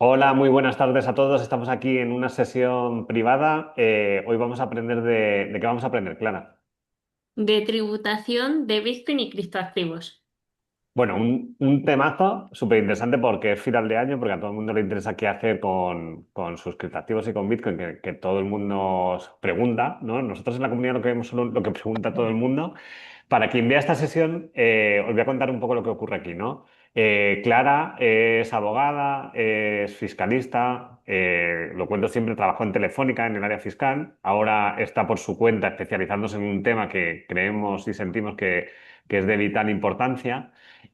Hola, muy buenas tardes a todos. Estamos aquí en una sesión privada. Hoy vamos a aprender ¿de qué vamos a aprender, Clara? De tributación de Bitcoin y criptoactivos. Bueno, un temazo súper interesante porque es final de año, porque a todo el mundo le interesa qué hacer con sus criptoactivos y con Bitcoin, que todo el mundo nos pregunta, ¿no? Nosotros en la comunidad lo que vemos solo lo que pregunta todo el mundo. Para quien vea esta sesión, os voy a contar un poco lo que ocurre aquí, ¿no? Clara es abogada, es fiscalista, lo cuento siempre, trabajó en Telefónica en el área fiscal, ahora está por su cuenta especializándose en un tema que creemos y sentimos que es de vital importancia.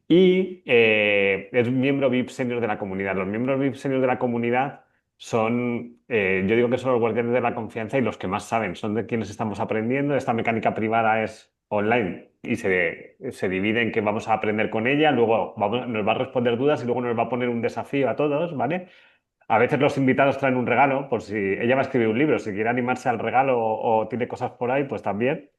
Y es miembro VIP senior de la comunidad. Los miembros VIP senior de la comunidad son, yo digo que son los guardianes de la confianza y los que más saben, son de quienes estamos aprendiendo. Esta mecánica privada es online y se divide en que vamos a aprender con ella, luego nos va a responder dudas y luego nos va a poner un desafío a todos, ¿vale? A veces los invitados traen un regalo, por si ella va a escribir un libro, si quiere animarse al regalo o tiene cosas por ahí, pues también.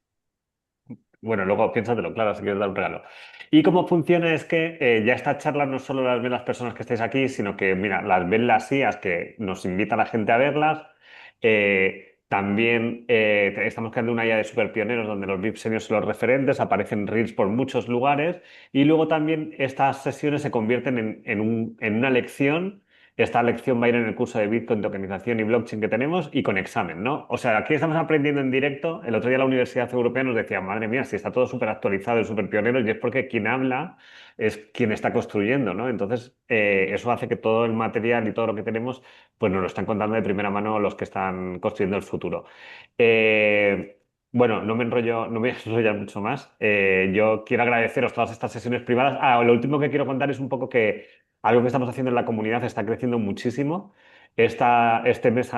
Bueno, luego piénsatelo, claro, si quieres dar un regalo. Y cómo funciona es que ya estas charlas no solo las ven las personas que estáis aquí, sino que, mira, las ven las IAs que nos invitan a la gente a verlas. También estamos creando una IA de superpioneros donde los VIP seniors son los referentes, aparecen reels por muchos lugares y luego también estas sesiones se convierten en una lección. Esta lección va a ir en el curso de Bitcoin, tokenización y blockchain que tenemos y con examen, ¿no? O sea, aquí estamos aprendiendo en directo. El otro día la Universidad Europea nos decía, madre mía, si está todo súper actualizado y súper pionero, y es porque quien habla es quien está construyendo, ¿no? Entonces, eso hace que todo el material y todo lo que tenemos, pues nos lo están contando de primera mano los que están construyendo el futuro. Eh, bueno, no me enrollo, no me voy a enrollar mucho más. Yo quiero agradeceros todas estas sesiones privadas. Ah, lo último que quiero contar es un poco que algo que estamos haciendo en la comunidad está creciendo muchísimo. Este mes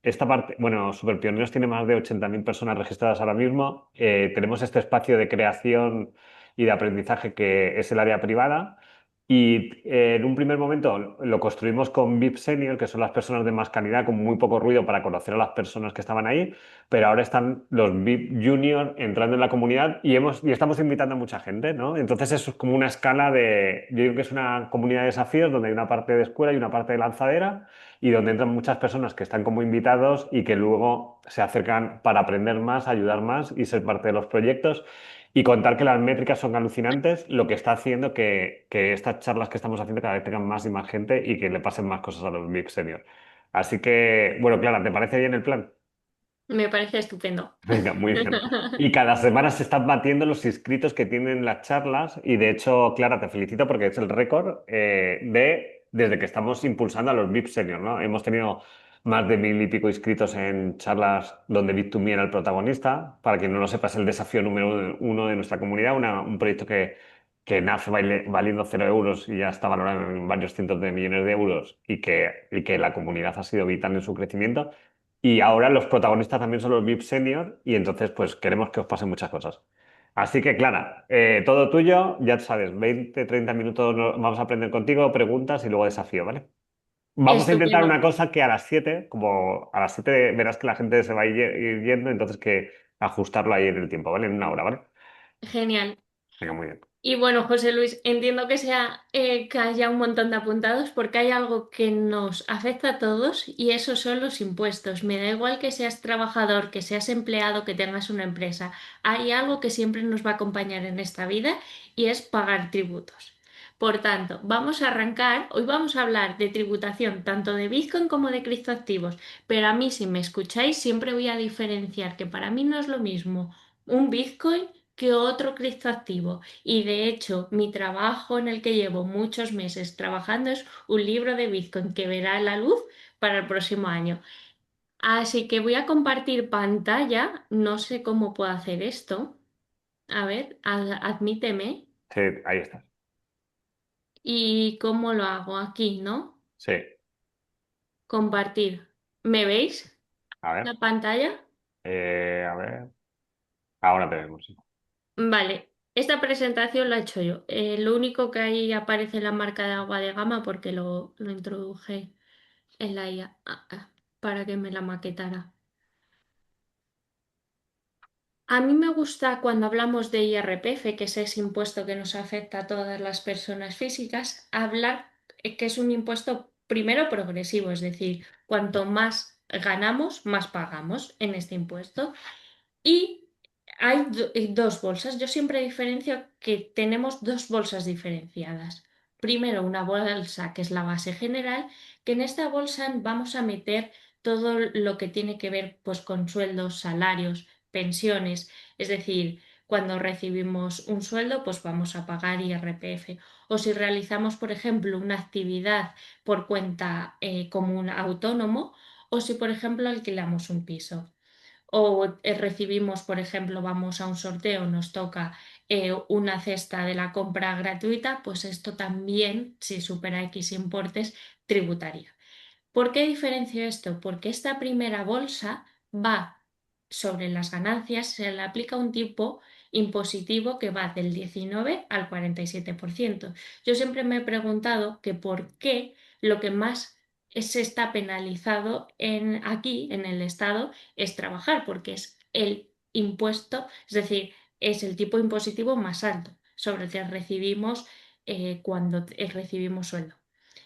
esta parte, bueno, Superpioneros tiene más de 80.000 personas registradas ahora mismo. Tenemos este espacio de creación y de aprendizaje que es el área privada. Y en un primer momento lo construimos con VIP Senior, que son las personas de más calidad, con muy poco ruido para conocer a las personas que estaban ahí, pero ahora están los VIP Junior entrando en la comunidad y estamos invitando a mucha gente, ¿no? Entonces eso es como una escala yo digo que es una comunidad de desafíos donde hay una parte de escuela y una parte de lanzadera y donde entran muchas personas que están como invitados y que luego se acercan para aprender más, ayudar más y ser parte de los proyectos. Y contar que las métricas son alucinantes, lo que está haciendo que estas charlas que estamos haciendo cada vez tengan más y más gente y que le pasen más cosas a los VIP Senior. Así que, bueno, Clara, ¿te parece bien el plan? Me parece estupendo. Venga, muy bien. Y cada semana se están batiendo los inscritos que tienen las charlas y de hecho, Clara, te felicito porque es el récord desde que estamos impulsando a los VIP Senior, ¿no? Hemos tenido más de 1.000 y pico inscritos en charlas donde Bit2Me era el protagonista. Para quien no lo sepa, es el desafío número uno de nuestra comunidad, un proyecto que nace valiendo 0 euros y ya está valorado en varios cientos de millones de euros y que la comunidad ha sido vital en su crecimiento. Y ahora los protagonistas también son los VIP Senior y entonces pues queremos que os pasen muchas cosas. Así que Clara, todo tuyo, ya sabes, 20, 30 minutos vamos a aprender contigo, preguntas y luego desafío, ¿vale? Vamos a intentar Estupendo. una cosa que a las 7 como a las 7 verás que la gente se va a ir yendo, entonces que ajustarlo ahí en el tiempo, ¿vale? En una hora, ¿vale? Genial. Venga, muy bien. Y bueno, José Luis, entiendo que haya un montón de apuntados porque hay algo que nos afecta a todos y esos son los impuestos. Me da igual que seas trabajador, que seas empleado, que tengas una empresa. Hay algo que siempre nos va a acompañar en esta vida y es pagar tributos. Por tanto, vamos a arrancar. Hoy vamos a hablar de tributación tanto de Bitcoin como de criptoactivos, pero a mí si me escucháis siempre voy a diferenciar que para mí no es lo mismo un Bitcoin que otro criptoactivo. Y de hecho, mi trabajo en el que llevo muchos meses trabajando es un libro de Bitcoin que verá la luz para el próximo año. Así que voy a compartir pantalla. No sé cómo puedo hacer esto. A ver, admíteme. Sí, ahí está. ¿Y cómo lo hago? Aquí, ¿no? Sí, Compartir. ¿Me veis a la ver, pantalla? a ver. Ahora tenemos. Sí. Vale, esta presentación la he hecho yo. Lo único que ahí aparece la marca de agua de gama porque lo introduje en la IA para que me la maquetara. A mí me gusta cuando hablamos de IRPF, que es ese impuesto que nos afecta a todas las personas físicas, hablar que es un impuesto primero progresivo, es decir, cuanto más ganamos, más pagamos en este impuesto. Y hay dos bolsas. Yo siempre diferencio que tenemos dos bolsas diferenciadas. Primero, una bolsa que es la base general, que en esta bolsa vamos a meter todo lo que tiene que ver pues, con sueldos, salarios, pensiones. Es decir, cuando recibimos un sueldo, pues vamos a pagar IRPF. O si realizamos, por ejemplo, una actividad por cuenta como un autónomo, o si, por ejemplo, alquilamos un piso o recibimos, por ejemplo, vamos a un sorteo, nos toca una cesta de la compra gratuita, pues esto también, si supera X importes, tributaría. ¿Por qué diferencio esto? Porque esta primera bolsa va sobre las ganancias, se le aplica un tipo impositivo que va del 19 al 47%. Yo siempre me he preguntado que por qué lo que más se está penalizado aquí, en el Estado, es trabajar, porque es el impuesto, es decir, es el tipo impositivo más alto sobre el que recibimos cuando recibimos sueldo.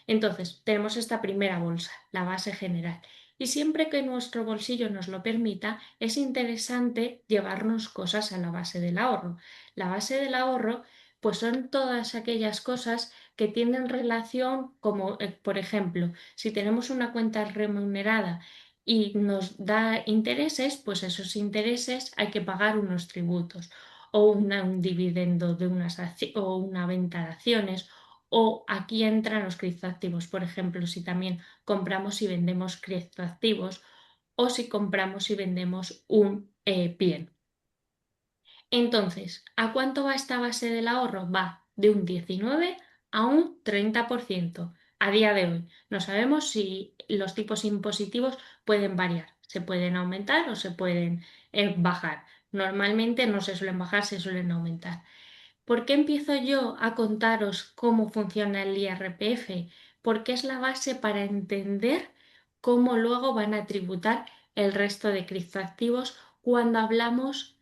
Entonces, tenemos esta primera bolsa, la base general. Y siempre que nuestro bolsillo nos lo permita, es interesante llevarnos cosas a la base del ahorro. La base del ahorro, pues son todas aquellas cosas que tienen relación, como por ejemplo, si tenemos una cuenta remunerada y nos da intereses, pues esos intereses hay que pagar unos tributos o un dividendo de o una venta de acciones o aquí entran los criptoactivos, por ejemplo, si también compramos y vendemos criptoactivos o si compramos y vendemos un bien. Entonces, ¿a cuánto va esta base del ahorro? Va de un 19 a un 30% a día de hoy. No sabemos si los tipos impositivos pueden variar, se pueden aumentar o se pueden bajar. Normalmente no se suelen bajar, se suelen aumentar. ¿Por qué empiezo yo a contaros cómo funciona el IRPF? Porque es la base para entender cómo luego van a tributar el resto de criptoactivos cuando hablamos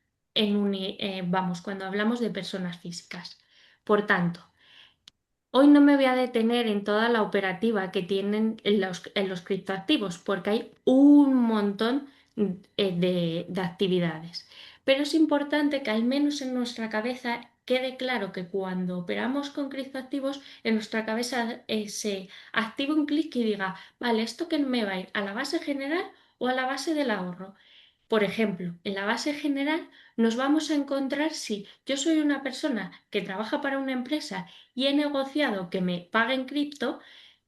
cuando hablamos de personas físicas. Por tanto, hoy no me voy a detener en toda la operativa que tienen en los criptoactivos, porque hay un montón de actividades. Pero es importante que al menos en nuestra cabeza quede claro que cuando operamos con criptoactivos, en nuestra cabeza se active un clic y diga, vale, ¿esto qué me va a ir? ¿A la base general o a la base del ahorro? Por ejemplo, en la base general nos vamos a encontrar si yo soy una persona que trabaja para una empresa y he negociado que me paguen cripto,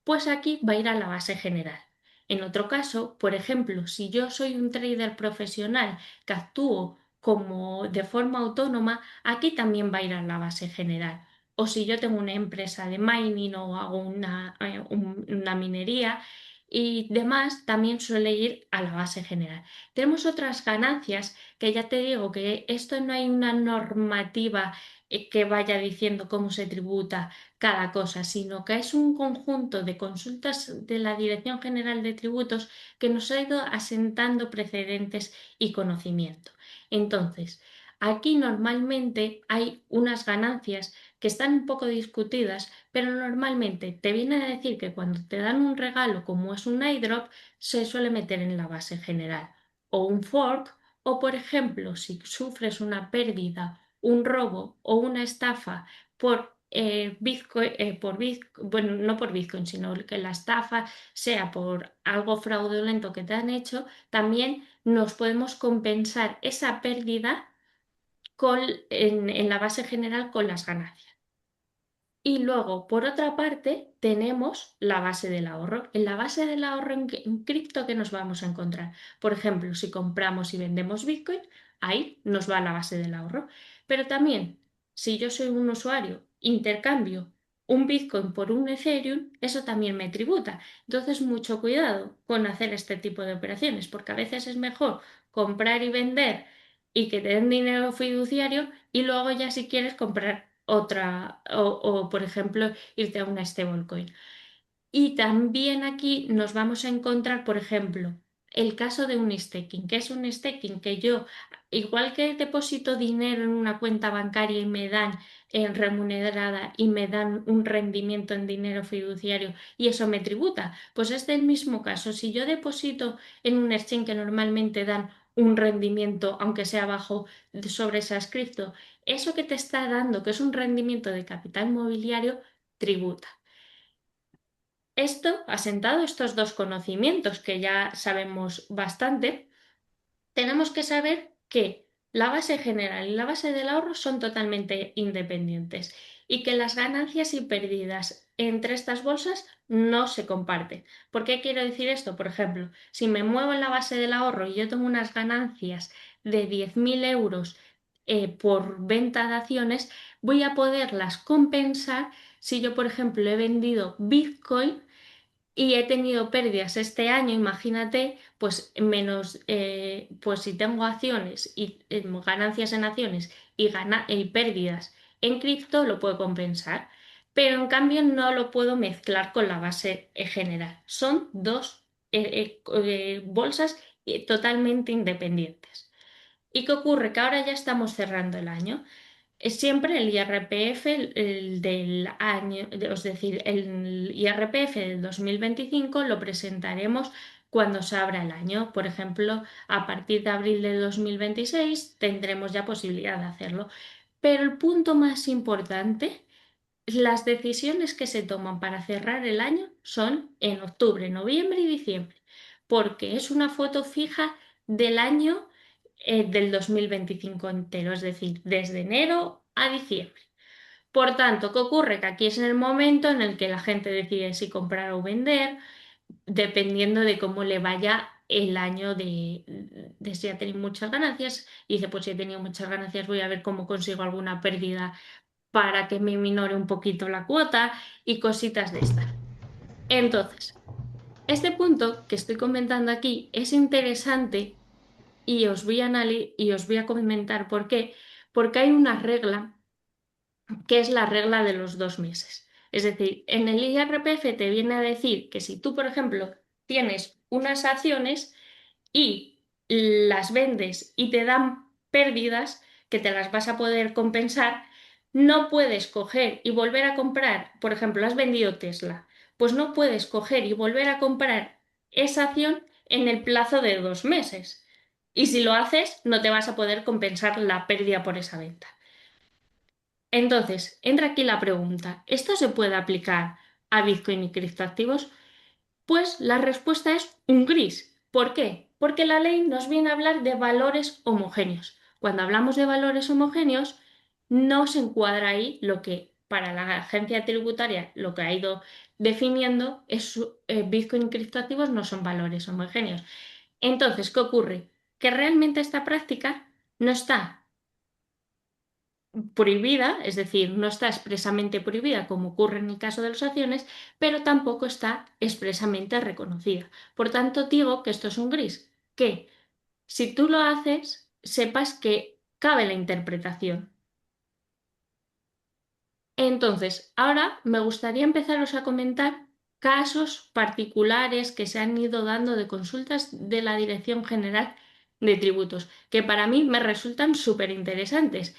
pues aquí va a ir a la base general. En otro caso, por ejemplo, si yo soy un trader profesional que actúo como de forma autónoma, aquí también va a ir a la base general. O si yo tengo una empresa de mining o hago una minería y demás, también suele ir a la base general. Tenemos otras ganancias que ya te digo que esto no hay una normativa que vaya diciendo cómo se tributa cada cosa, sino que es un conjunto de consultas de la Dirección General de Tributos que nos ha ido asentando precedentes y conocimiento. Entonces, aquí normalmente hay unas ganancias que están un poco discutidas, pero normalmente te viene a decir que cuando te dan un regalo como es un iDrop, se suele meter en la base general o un fork, o por ejemplo, si sufres una pérdida, un robo o una estafa por Bitcoin, bueno, no por Bitcoin, sino que la estafa sea por algo fraudulento que te han hecho, también nos podemos compensar esa pérdida en la base general con las ganancias. Y luego, por otra parte, tenemos la base del ahorro. En la base del ahorro en cripto, ¿qué nos vamos a encontrar? Por ejemplo, si compramos y vendemos Bitcoin, ahí nos va la base del ahorro. Pero también, si yo soy un usuario, intercambio un Bitcoin por un Ethereum, eso también me tributa. Entonces, mucho cuidado con hacer este tipo de operaciones, porque a veces es mejor comprar y vender y que te den dinero fiduciario y luego ya si quieres comprar otra por ejemplo irte a una stablecoin. Y también aquí nos vamos a encontrar, por ejemplo, el caso de un staking. ¿Qué es un staking? Que yo, igual que deposito dinero en una cuenta bancaria y me dan remunerada y me dan un rendimiento en dinero fiduciario y eso me tributa, pues es del mismo caso. Si yo deposito en un exchange que normalmente dan un rendimiento, aunque sea bajo, sobre esas cripto, eso que te está dando, que es un rendimiento de capital mobiliario, tributa. Esto, asentado estos dos conocimientos que ya sabemos bastante, tenemos que saber que la base general y la base del ahorro son totalmente independientes y que las ganancias y pérdidas entre estas bolsas no se comparten. ¿Por qué quiero decir esto? Por ejemplo, si me muevo en la base del ahorro y yo tengo unas ganancias de 10.000 euros por venta de acciones, voy a poderlas compensar si yo, por ejemplo, he vendido Bitcoin y he tenido pérdidas este año, imagínate, pues menos, pues si tengo acciones y ganancias en acciones y pérdidas en cripto, lo puedo compensar. Pero en cambio no lo puedo mezclar con la base general. Son dos bolsas totalmente independientes. ¿Y qué ocurre? Que ahora ya estamos cerrando el año. Es siempre el IRPF el del año, es decir, el IRPF del 2025 lo presentaremos cuando se abra el año. Por ejemplo, a partir de abril de 2026 tendremos ya posibilidad de hacerlo. Pero el punto más importante, las decisiones que se toman para cerrar el año son en octubre, noviembre y diciembre, porque es una foto fija del año del 2025 entero, es decir, desde enero a diciembre. Por tanto, ¿qué ocurre? Que aquí es en el momento en el que la gente decide si comprar o vender, dependiendo de cómo le vaya el año de si ha tenido muchas ganancias. Y dice, pues si he tenido muchas ganancias, voy a ver cómo consigo alguna pérdida para que me minore un poquito la cuota y cositas de estas. Entonces, este punto que estoy comentando aquí es interesante y y os voy a comentar por qué. Porque hay una regla que es la regla de los 2 meses. Es decir, en el IRPF te viene a decir que si tú, por ejemplo, tienes unas acciones y las vendes y te dan pérdidas que te las vas a poder compensar, no puedes coger y volver a comprar, por ejemplo, has vendido Tesla, pues no puedes coger y volver a comprar esa acción en el plazo de 2 meses. Y si lo haces, no te vas a poder compensar la pérdida por esa venta. Entonces, entra aquí la pregunta, ¿esto se puede aplicar a Bitcoin y criptoactivos? Pues la respuesta es un gris. ¿Por qué? Porque la ley nos viene a hablar de valores homogéneos. Cuando hablamos de valores homogéneos, no se encuadra ahí lo que para la agencia tributaria lo que ha ido definiendo es Bitcoin y criptoactivos no son valores homogéneos. Entonces, ¿qué ocurre? Que realmente esta práctica no está prohibida, es decir, no está expresamente prohibida como ocurre en el caso de las acciones, pero tampoco está expresamente reconocida. Por tanto, digo que esto es un gris, que si tú lo haces, sepas que cabe la interpretación. Entonces, ahora me gustaría empezaros a comentar casos particulares que se han ido dando de consultas de la Dirección General de Tributos, que para mí me resultan súper interesantes.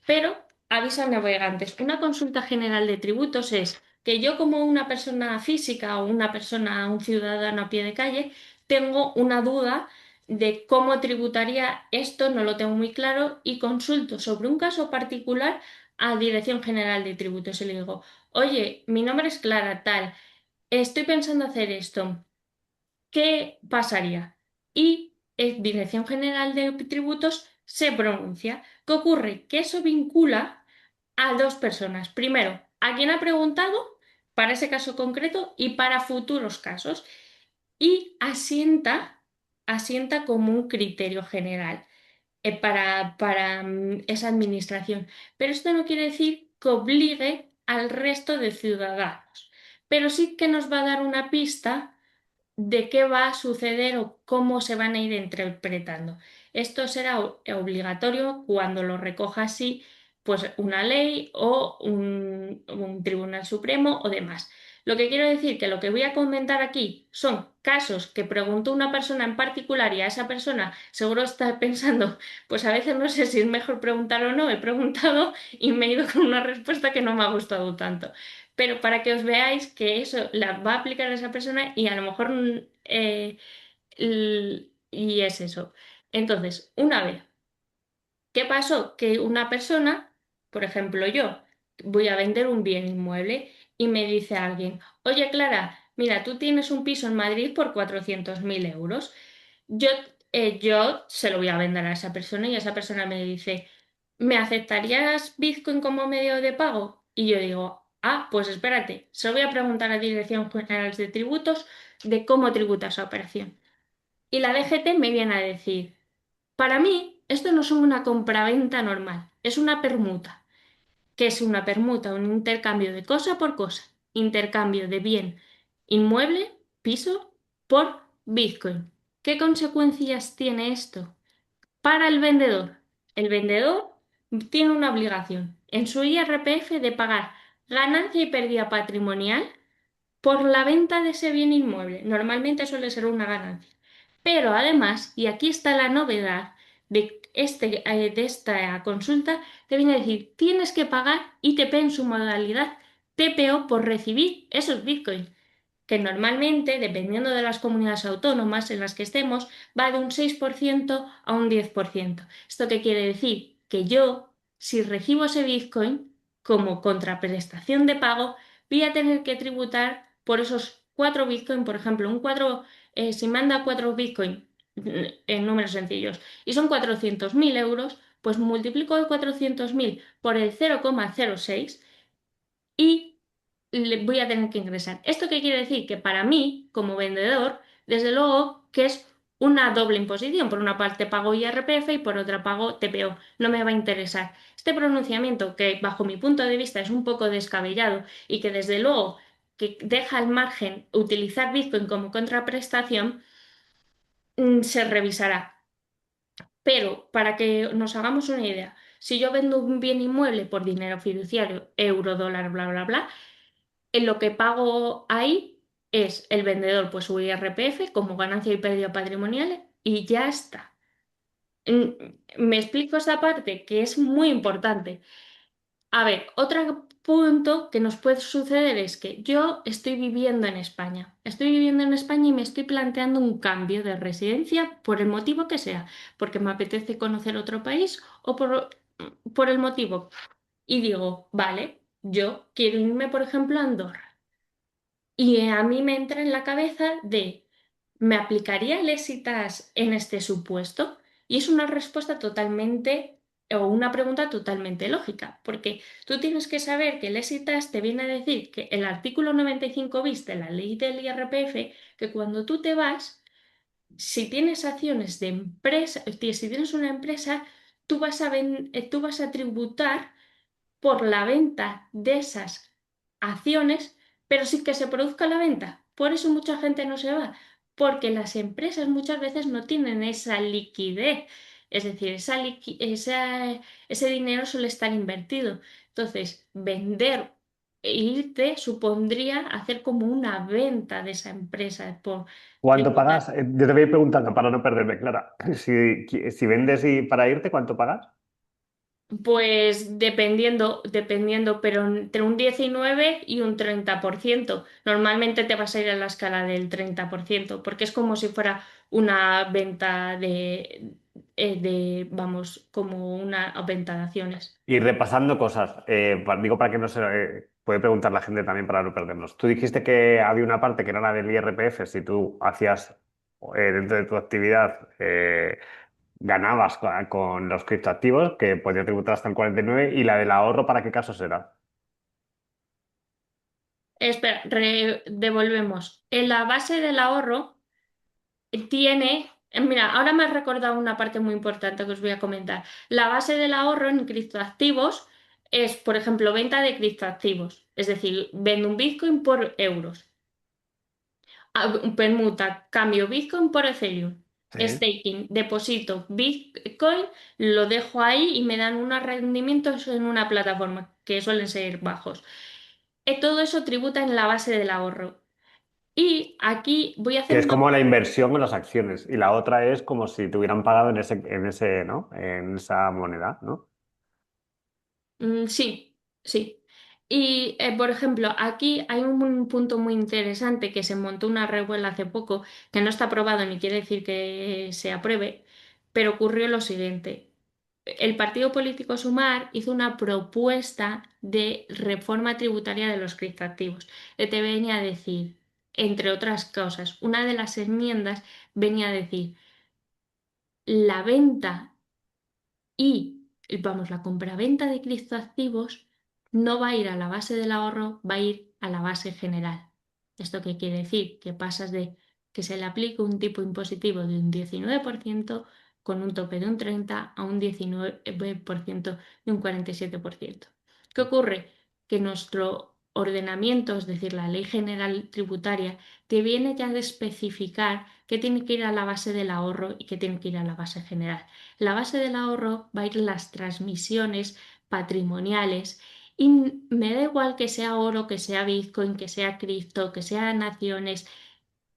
Pero, aviso a navegantes, una consulta general de tributos es que yo como una persona física o una persona, un ciudadano a pie de calle, tengo una duda de cómo tributaría esto, no lo tengo muy claro y consulto sobre un caso particular a Dirección General de Tributos y le digo, oye, mi nombre es Clara, tal, estoy pensando hacer esto, ¿qué pasaría? Y Dirección General de Tributos se pronuncia. ¿Qué ocurre? Que eso vincula a dos personas. Primero, a quien ha preguntado para ese caso concreto y para futuros casos. Y asienta como un criterio general para esa administración. Pero esto no quiere decir que obligue al resto de ciudadanos, pero sí que nos va a dar una pista de qué va a suceder o cómo se van a ir interpretando. Esto será obligatorio cuando lo recoja así, pues una ley o un tribunal supremo o demás. Lo que quiero decir que lo que voy a comentar aquí son casos que preguntó una persona en particular y a esa persona seguro está pensando, pues a veces no sé si es mejor preguntar o no, he preguntado y me he ido con una respuesta que no me ha gustado tanto. Pero para que os veáis que eso la va a aplicar a esa persona y a lo mejor y es eso. Entonces, una vez, ¿qué pasó? Que una persona, por ejemplo yo, voy a vender un bien inmueble y me dice alguien, oye Clara, mira, tú tienes un piso en Madrid por 400.000 euros. Yo, yo se lo voy a vender a esa persona y esa persona me dice, ¿me aceptarías Bitcoin como medio de pago? Y yo digo, ah, pues espérate, se lo voy a preguntar a la Dirección General de Tributos de cómo tributa esa operación. Y la DGT me viene a decir, para mí, esto no es una compraventa normal, es una permuta. ¿Qué es una permuta? Un intercambio de cosa por cosa, intercambio de bien inmueble, piso, por Bitcoin. ¿Qué consecuencias tiene esto? Para el vendedor. El vendedor tiene una obligación en su IRPF de pagar ganancia y pérdida patrimonial por la venta de ese bien inmueble. Normalmente suele ser una ganancia. Pero además, y aquí está la novedad de esta consulta, te viene a decir, tienes que pagar ITP en su modalidad TPO por recibir esos bitcoins, que normalmente, dependiendo de las comunidades autónomas en las que estemos, va de un 6% a un 10%. ¿Esto qué quiere decir? Que yo, si recibo ese bitcoin como contraprestación de pago, voy a tener que tributar por esos 4 bitcoins, por ejemplo, si manda 4 bitcoins en números sencillos y son 400.000 euros, pues multiplico el 400.000 por el 0,06 y le voy a tener que ingresar. ¿Esto qué quiere decir? Que para mí, como vendedor, desde luego que es una doble imposición. Por una parte pago IRPF y por otra pago TPO. No me va a interesar. Este pronunciamiento, que bajo mi punto de vista es un poco descabellado y que desde luego que deja al margen utilizar Bitcoin como contraprestación, se revisará. Pero para que nos hagamos una idea, si yo vendo un bien inmueble por dinero fiduciario, euro, dólar, bla, bla, bla, en lo que pago ahí es el vendedor, pues su IRPF como ganancia y pérdida patrimonial y ya está. Mm, Me explico esta parte que es muy importante. A ver, otro punto que nos puede suceder es que yo estoy viviendo en España. Estoy viviendo en España y me estoy planteando un cambio de residencia por el motivo que sea, porque me apetece conocer otro país o por el motivo. Y digo, vale, yo quiero irme, por ejemplo, a Andorra. Y a mí me entra en la cabeza de, ¿me aplicaría el ESITAS en este supuesto? Y es una respuesta totalmente, o una pregunta totalmente lógica, porque tú tienes que saber que el ESITAS te viene a decir que el artículo 95 bis de la ley del IRPF, que cuando tú te vas, si tienes acciones de empresa, si tienes una empresa, tú vas a tributar por la venta de esas acciones, pero sin que se produzca la venta. Por eso mucha gente no se va, porque las empresas muchas veces no tienen esa liquidez, es decir, ese dinero suele estar invertido. Entonces, vender e irte supondría hacer como una venta de esa empresa por ¿Cuánto tributar. pagas? Yo te voy a ir preguntando para no perderme, Clara. Si vendes y para irte, ¿cuánto pagas? Pues dependiendo, pero entre un 19 y un 30%. Normalmente te vas a ir a la escala del 30%, porque es como si fuera una venta vamos, como una venta de acciones. Y repasando cosas, digo para que no se puede preguntar la gente también para no perdernos. Tú dijiste que había una parte que era la del IRPF, si tú hacías dentro de tu actividad, ganabas con los criptoactivos, que podía tributar hasta el 49, y la del ahorro, ¿para qué caso será? Espera, devolvemos. En la base del ahorro mira, ahora me has recordado una parte muy importante que os voy a comentar. La base del ahorro en criptoactivos es, por ejemplo, venta de criptoactivos. Es decir, vendo un Bitcoin por euros. Permuta, cambio Bitcoin por Ethereum. Sí. Staking, deposito Bitcoin, lo dejo ahí y me dan unos rendimientos en una plataforma que suelen ser bajos. todo eso tributa en la base del ahorro. Y aquí voy a Que hacer es una... como la inversión con las acciones. Y la otra es como si te hubieran pagado ¿no? En esa moneda, ¿no? Sí, sí. Y, por ejemplo, aquí hay un punto muy interesante que se montó una revuela hace poco, que no está aprobado ni quiere decir que se apruebe, pero ocurrió lo siguiente. El partido político Sumar hizo una propuesta de reforma tributaria de los criptoactivos. Que te venía a decir, entre otras cosas, una de las enmiendas venía a decir, la venta y, vamos, la compraventa de criptoactivos no va a ir a la base del ahorro, va a ir a la base general. ¿Esto qué quiere decir? Que pasas de que se le aplique un tipo impositivo de un 19% con un tope de un 30 a un 19% de un 47%. ¿Qué ocurre? Que nuestro ordenamiento, es decir, la Ley General Tributaria, te viene ya de especificar qué tiene que ir a la base del ahorro y qué tiene que ir a la base general. La base del ahorro va a ir las transmisiones patrimoniales y me da igual que sea oro, que sea Bitcoin, que sea cripto, que sean acciones,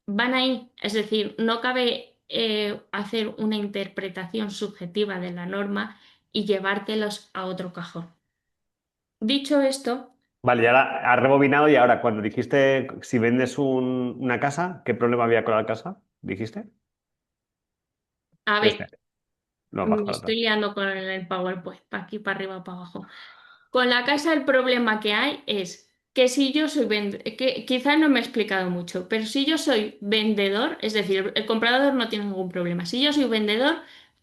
van ahí. Es decir, no cabe hacer una interpretación subjetiva de la norma y llevártelos a otro cajón. Dicho esto, Vale, ya has rebobinado y ahora cuando dijiste si vendes una casa, ¿qué problema había con la casa? ¿Dijiste? a Este. ver, No, más me para estoy atrás. liando con el PowerPoint, para aquí, para arriba, para abajo. Con la casa el problema que hay es que si yo soy vendedor, que quizá no me he explicado mucho, pero si yo soy vendedor, es decir, el comprador no tiene ningún problema. Si yo soy vendedor,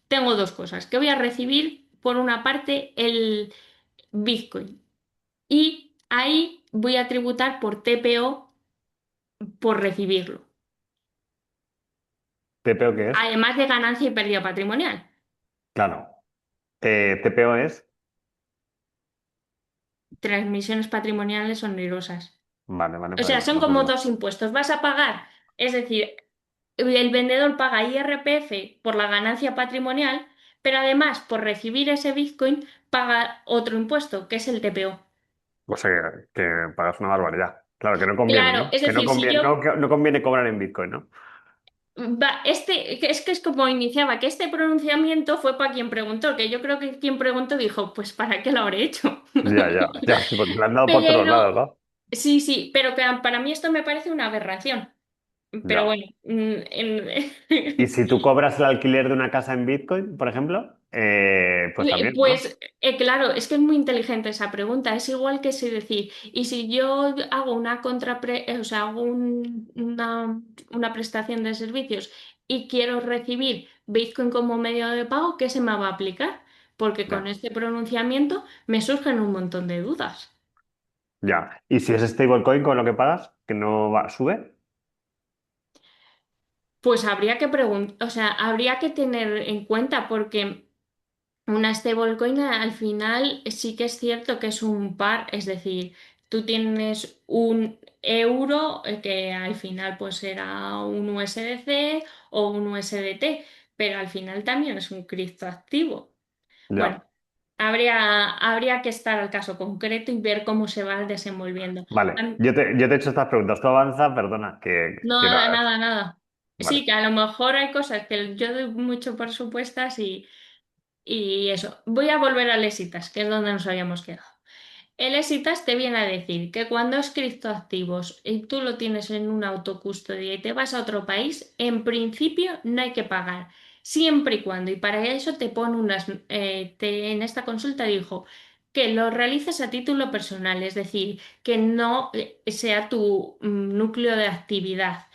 tengo dos cosas, que voy a recibir por una parte el Bitcoin y ahí voy a tributar por TPO por recibirlo, ¿TPO qué es? además de ganancia y pérdida patrimonial. Claro. TPO es. Transmisiones patrimoniales onerosas. Vale, vale, O sea, pero son no como podemos. dos impuestos. Vas a pagar, es decir, el vendedor paga IRPF por la ganancia patrimonial, pero además por recibir ese Bitcoin paga otro impuesto, que es el TPO. O sea, que pagas una barbaridad. Claro, que no conviene, Claro, ¿no? es Que no decir, si conviene, yo... no, que no conviene cobrar en Bitcoin, ¿no? Es que es como iniciaba, que este pronunciamiento fue para quien preguntó, que yo creo que quien preguntó dijo, pues ¿para qué lo habré hecho? Ya, ya, ya, sí, porque le han dado por todos lados, Pero, ¿no? sí, sí, pero que para mí esto me parece una aberración. Pero Ya. bueno, Y si tú cobras el alquiler de una casa en Bitcoin, por ejemplo, pues también, ¿no? Pues claro, es que es muy inteligente esa pregunta. Es igual que si decir, y si yo hago una o sea, hago una prestación de servicios y quiero recibir Bitcoin como medio de pago, ¿qué se me va a aplicar? Porque con Ya, este pronunciamiento me surgen un montón de dudas. ya. ¿Y si es stablecoin con lo que pagas, que no sube? Pues habría que preguntar, o sea, habría que tener en cuenta porque una stablecoin al final sí que es cierto que es un par, es decir, tú tienes un euro que al final pues será un USDC o un USDT, pero al final también es un criptoactivo. Bueno, Ya. habría que estar al caso concreto y ver cómo se va desenvolviendo. Vale, yo te he hecho estas preguntas. Tú avanza, perdona, que No, quiero. nada, nada, nada. Vale. Sí, que a lo mejor hay cosas que yo doy mucho por supuestas y eso. Voy a volver a Lesitas, que es donde nos habíamos quedado. El ESITAS te viene a decir que cuando es criptoactivos y tú lo tienes en una autocustodia y te vas a otro país, en principio no hay que pagar, siempre y cuando, y para eso te pone en esta consulta dijo que lo realices a título personal, es decir, que no sea tu núcleo de actividad,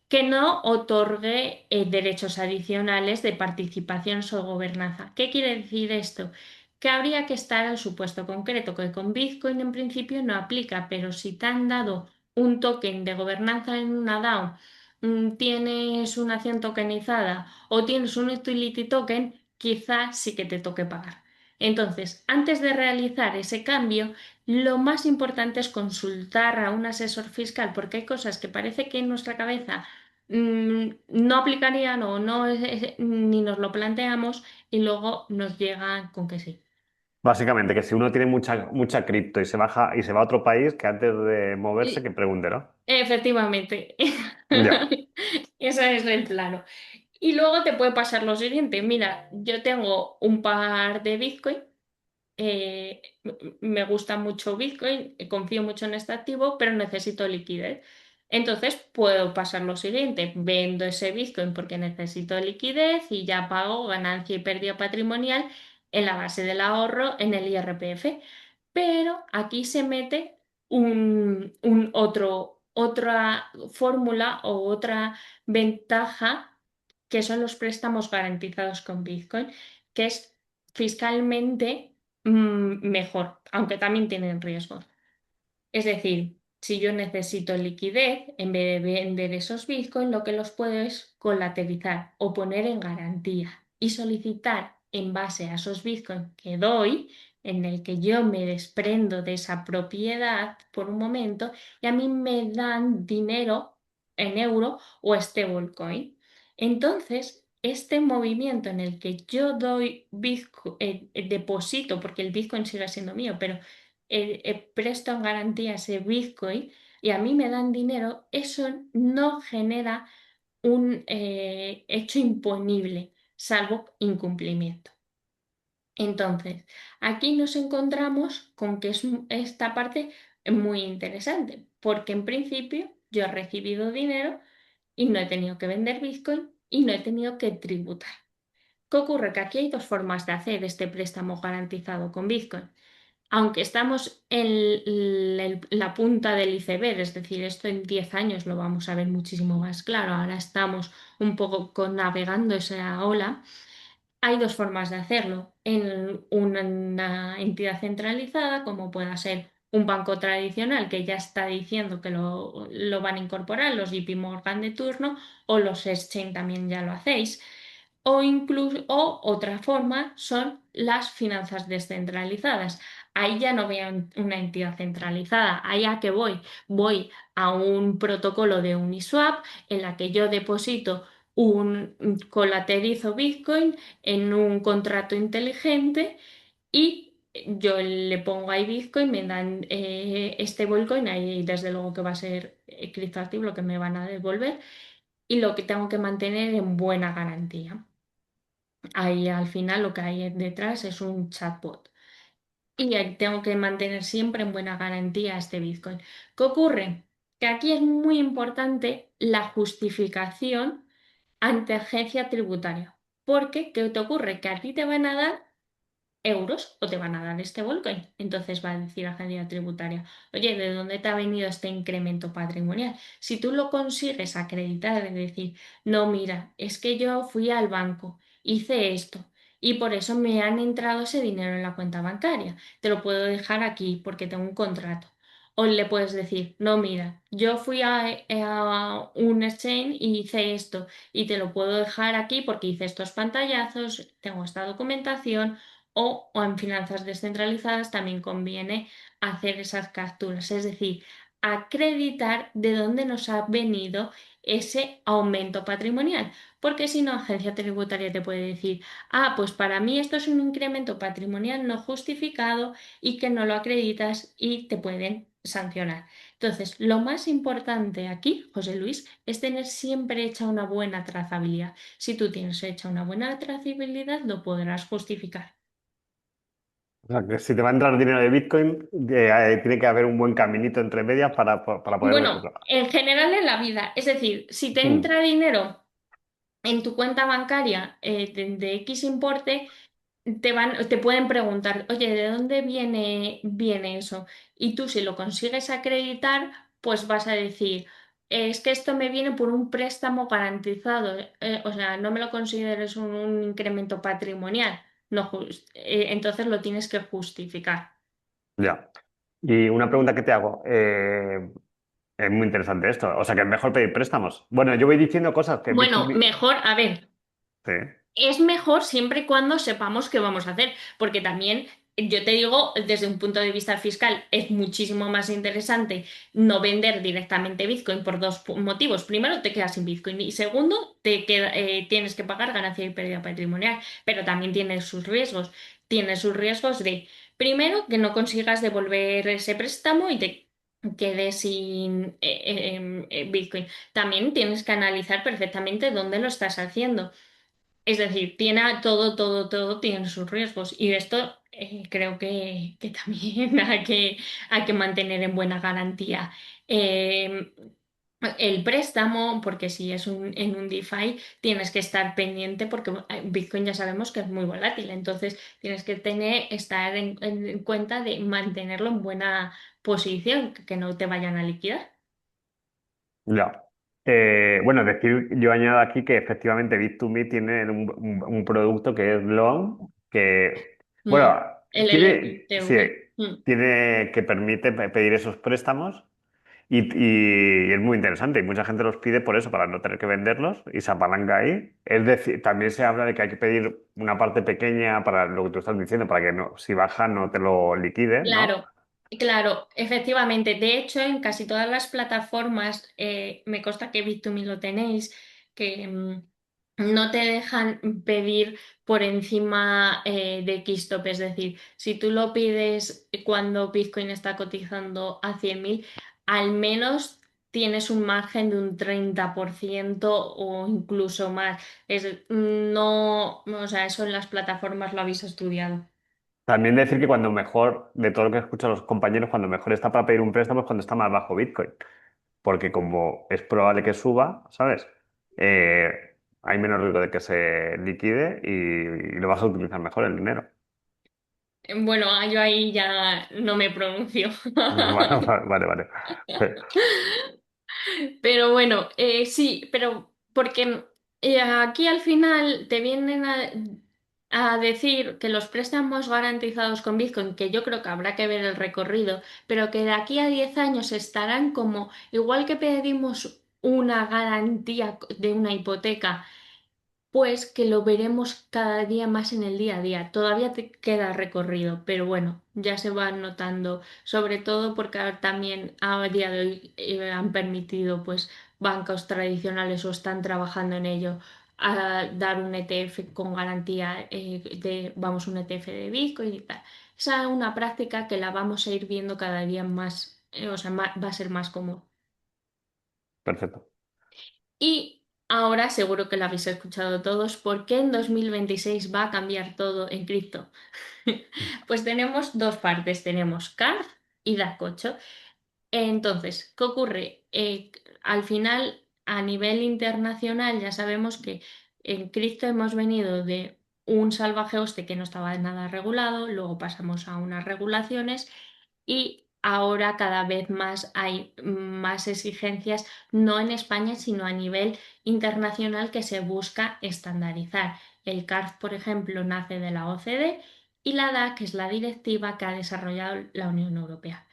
que no otorgue derechos adicionales de participación o gobernanza. ¿Qué quiere decir esto? Que habría que estar al supuesto concreto, que con Bitcoin en principio no aplica, pero si te han dado un token de gobernanza en una DAO, tienes una acción tokenizada o tienes un utility token, quizás sí que te toque pagar. Entonces, antes de realizar ese cambio, lo más importante es consultar a un asesor fiscal, porque hay cosas que parece que en nuestra cabeza no aplicarían o no ni nos lo planteamos y luego nos llegan con que sí. Básicamente, que si uno tiene mucha cripto y se va a otro país, que antes de moverse, Y- que pregunte, ¿no? Efectivamente, Ya. ese es el plano. Y luego te puede pasar lo siguiente, mira, yo tengo un par de Bitcoin, me gusta mucho Bitcoin, confío mucho en este activo, pero necesito liquidez. Entonces puedo pasar lo siguiente, vendo ese Bitcoin porque necesito liquidez y ya pago ganancia y pérdida patrimonial en la base del ahorro en el IRPF. Pero aquí se mete otra fórmula o otra ventaja que son los préstamos garantizados con Bitcoin, que es fiscalmente mejor, aunque también tienen riesgos. Es decir, si yo necesito liquidez, en vez de vender esos bitcoins, lo que los puedo es colateralizar o poner en garantía y solicitar en base a esos bitcoins que doy, en el que yo me desprendo de esa propiedad por un momento y a mí me dan dinero en euro o stablecoin. Entonces, este movimiento en el que yo doy bitcoin, deposito, porque el bitcoin sigue siendo mío, pero presto en garantía ese Bitcoin y a mí me dan dinero, eso no genera un hecho imponible, salvo incumplimiento. Entonces, aquí nos encontramos con que es esta parte muy interesante, porque en principio yo he recibido dinero y no he tenido que vender Bitcoin y no he tenido que tributar. ¿Qué ocurre? Que aquí hay dos formas de hacer este préstamo garantizado con Bitcoin. Aunque estamos en la punta del iceberg, es decir, esto en 10 años lo vamos a ver muchísimo más claro, ahora estamos un poco navegando esa ola, hay dos formas de hacerlo. En una entidad centralizada, como pueda ser un banco tradicional que ya está diciendo que lo van a incorporar, los JP Morgan de turno, o los exchange también ya lo hacéis. O incluso, o otra forma son las finanzas descentralizadas. Ahí ya no voy a una entidad centralizada. Ahí a qué voy. Voy a un protocolo de Uniswap en la que yo deposito colaterizo Bitcoin en un contrato inteligente y yo le pongo ahí Bitcoin, me dan este Bitcoin, ahí desde luego que va a ser criptoactivo lo que me van a devolver y lo que tengo que mantener en buena garantía. Ahí al final lo que hay detrás es un chatbot. Y ahí tengo que mantener siempre en buena garantía este Bitcoin. ¿Qué ocurre? Que aquí es muy importante la justificación ante agencia tributaria. Porque, ¿qué te ocurre? Que a ti te van a dar euros o te van a dar este Bitcoin. Entonces va a decir la agencia tributaria, oye, ¿de dónde te ha venido este incremento patrimonial? Si tú lo consigues acreditar, es decir, no, mira, es que yo fui al banco, hice esto y por eso me han entrado ese dinero en la cuenta bancaria. Te lo puedo dejar aquí porque tengo un contrato. O le puedes decir, no, mira, yo fui a un exchange y hice esto y te lo puedo dejar aquí porque hice estos pantallazos, tengo esta documentación o en finanzas descentralizadas también conviene hacer esas capturas, es decir, acreditar de dónde nos ha venido ese aumento patrimonial, porque si no, agencia tributaria te puede decir, ah, pues para mí esto es un incremento patrimonial no justificado y que no lo acreditas y te pueden sancionar. Entonces, lo más importante aquí, José Luis, es tener siempre hecha una buena trazabilidad. Si tú tienes hecha una buena trazabilidad, lo podrás justificar. O sea, que si te va a entrar dinero de Bitcoin, tiene que haber un buen caminito entre medias para poder Bueno, decirlo. en general en la vida, es decir, si te Mm, entra dinero en tu cuenta bancaria de X importe, te pueden preguntar, oye, ¿de dónde viene eso? Y tú si lo consigues acreditar, pues vas a decir, es que esto me viene por un préstamo garantizado, o sea, no me lo consideres un incremento patrimonial, no, entonces lo tienes que justificar. ya. Y una pregunta que te hago. Es muy interesante esto. O sea, que es mejor pedir préstamos. Bueno, yo voy diciendo cosas que Bueno, mejor, a ver. Sí, Es mejor siempre y cuando sepamos qué vamos a hacer, porque también yo te digo, desde un punto de vista fiscal, es muchísimo más interesante no vender directamente Bitcoin por dos motivos. Primero, te quedas sin Bitcoin y segundo, tienes que pagar ganancia y pérdida patrimonial, pero también tiene sus riesgos. tiene sus riesgos de, primero, que no consigas devolver ese préstamo y te quedes sin Bitcoin. También tienes que analizar perfectamente dónde lo estás haciendo. Es decir, tiene todo tiene sus riesgos y esto creo que también hay que mantener en buena garantía. Eh, el préstamo, porque si es en un DeFi, tienes que estar pendiente porque Bitcoin ya sabemos que es muy volátil, entonces tienes que estar en cuenta de mantenerlo en buena posición, que no te vayan a liquidar. Ya. Bueno, decir, yo añado aquí que efectivamente Bit2Me tiene un producto que es Loan, que, bueno, Mm, el sí, LTV. tiene que permite pedir esos préstamos y es muy interesante y mucha gente los pide por eso, para no tener que venderlos y se apalanca ahí. Es decir, también se habla de que hay que pedir una parte pequeña para lo que tú estás diciendo, para que no, si baja no te lo liquide, ¿no? Claro, claro, efectivamente. De hecho, en casi todas las plataformas, me consta que Bit2Me lo tenéis, que no te dejan pedir por encima de X-top. Es decir, si tú lo pides cuando Bitcoin está cotizando a 100.000, al menos tienes un margen de un 30% o incluso más. No, o sea, eso en las plataformas lo habéis estudiado. También decir que cuando mejor, de todo lo que escucho a los compañeros, cuando mejor está para pedir un préstamo es cuando está más bajo Bitcoin. Porque como es probable que suba, ¿sabes? Hay menos riesgo de que se liquide y lo vas a utilizar mejor el dinero. Bueno, yo ahí ya no me pronuncio. Bueno, vale, vale. Pero bueno, sí, pero porque aquí al final te vienen a decir que los préstamos garantizados con Bitcoin, que yo creo que habrá que ver el recorrido, pero que de aquí a 10 años estarán como, igual que pedimos una garantía de una hipoteca, pues que lo veremos cada día más en el día a día. Todavía te queda recorrido, pero bueno, ya se va notando, sobre todo porque ahora también a día de hoy han permitido pues bancos tradicionales o están trabajando en ello a dar un ETF con garantía vamos, un ETF de Bitcoin y tal. Esa es una práctica que la vamos a ir viendo cada día más, o sea, va a ser más común. Perfecto. Y ahora seguro que lo habéis escuchado todos, ¿por qué en 2026 va a cambiar todo en cripto? Pues tenemos dos partes, tenemos CARD y DAC8. Entonces, ¿qué ocurre? Al final, a nivel internacional, ya sabemos que en cripto hemos venido de un salvaje hoste que no estaba nada regulado, luego pasamos a unas regulaciones y ahora cada vez más hay más exigencias, no en España, sino a nivel internacional que se busca estandarizar. El CARD, por ejemplo, nace de la OCDE y la DAC es la directiva que ha desarrollado la Unión Europea.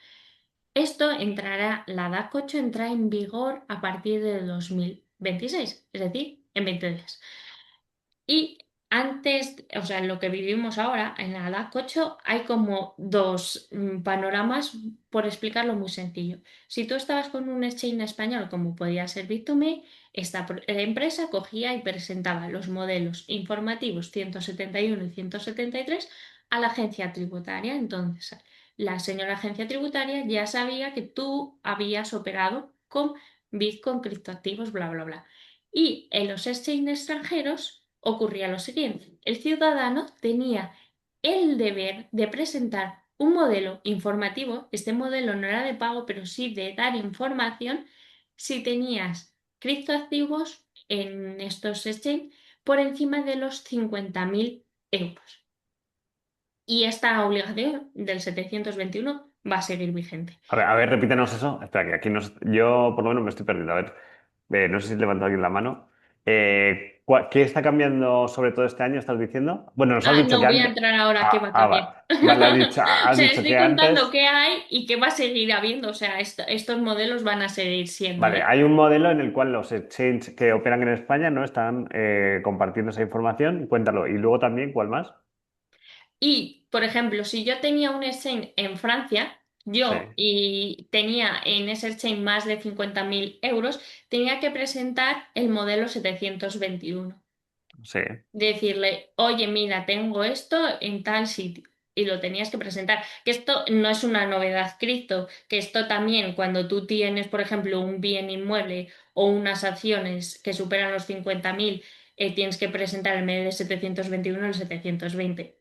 La DAC 8 entra en vigor a partir de 2026, es decir, en 20 días. Y antes, o sea, en lo que vivimos ahora, en la DAC 8 hay como dos panoramas, por explicarlo muy sencillo. Si tú estabas con un exchange español, como podía ser Bit2Me, esta empresa cogía y presentaba los modelos informativos 171 y 173 a la agencia tributaria. Entonces, la señora agencia tributaria ya sabía que tú habías operado con Bitcoin, criptoactivos, bla, bla, bla. Y en los exchanges extranjeros ocurría lo siguiente. El ciudadano tenía el deber de presentar un modelo informativo. Este modelo no era de pago, pero sí de dar información si tenías criptoactivos en estos exchanges por encima de los 50.000 euros. Y esta obligación del 721 va a seguir vigente. A ver, repítenos eso. Espera, que aquí yo por lo menos me estoy perdiendo. A ver, no sé si levanta alguien la mano. ¿Qué está cambiando sobre todo este año, estás diciendo? Bueno, nos has Ah, dicho no que voy a antes. entrar ahora qué va a cambiar. Vale. Vale, O has sea, dicho estoy que contando antes. qué hay y qué va a seguir habiendo. O sea, estos modelos van a seguir siendo, Vale, ¿eh? hay un modelo en el cual los exchanges que operan en España no están compartiendo esa información. Cuéntalo. Y luego también, ¿cuál más? Y, por ejemplo, si yo tenía un exchange en Francia, Sí. yo y tenía en ese exchange más de 50.000 euros, tenía que presentar el modelo 721. Sí. Decirle, oye, mira, tengo esto en tal sitio. Y lo tenías que presentar. Que esto no es una novedad cripto, que esto también cuando tú tienes, por ejemplo, un bien inmueble o unas acciones que superan los 50.000, tienes que presentar el MED de 721 el 720.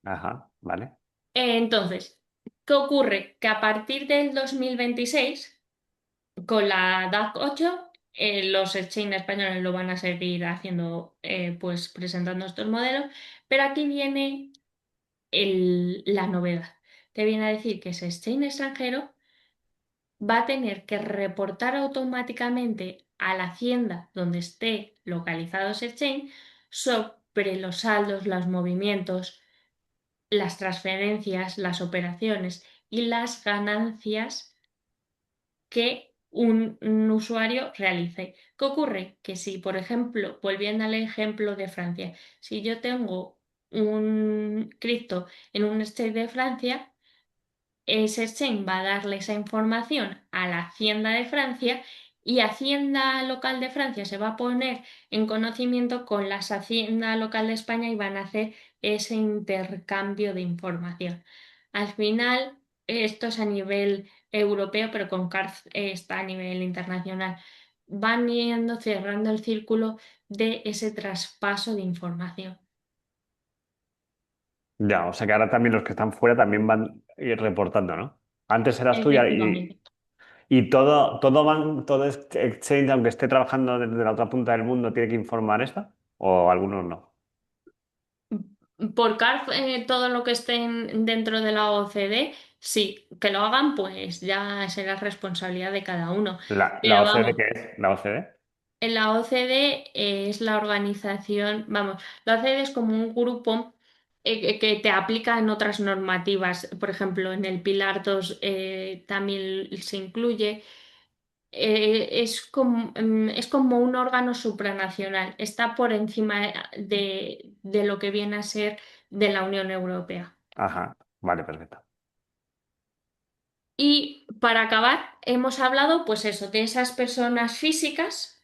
Ajá, vale. Entonces, ¿qué ocurre? Que a partir del 2026 con la DAC 8, los exchange españoles lo van a seguir haciendo, pues presentando estos modelos, pero aquí viene la novedad. Te viene a decir que ese exchange extranjero va a tener que reportar automáticamente a la hacienda donde esté localizado ese exchange sobre los saldos, los movimientos, las transferencias, las operaciones y las ganancias que un usuario realice. ¿Qué ocurre? Que si, por ejemplo, volviendo al ejemplo de Francia, si yo tengo un cripto en un exchange de Francia, ese exchange va a darle esa información a la Hacienda de Francia y Hacienda local de Francia se va a poner en conocimiento con las Hacienda local de España y van a hacer ese intercambio de información. Al final, esto es a nivel europeo, pero con CARF está a nivel internacional. Van yendo cerrando el círculo de ese traspaso de información. Ya, o sea que ahora también los que están fuera también van a ir reportando, ¿no? Antes eras tú Efectivamente. y todo exchange, aunque esté trabajando desde la otra punta del mundo, tiene que informar esta, o algunos no. Por CARF, todo lo que esté dentro de la OCDE, sí, que lo hagan, pues ya será responsabilidad de cada uno. ¿La Pero OCDE vamos, qué es? ¿La OCDE? en la OCDE es la organización, vamos, la OCDE es como un grupo que te aplica en otras normativas. Por ejemplo, en el Pilar 2 también se incluye. Es como un órgano supranacional, está por encima de lo que viene a ser de la Unión Europea. Ajá, vale, perfecto. Y para acabar, hemos hablado, pues eso, de esas personas físicas,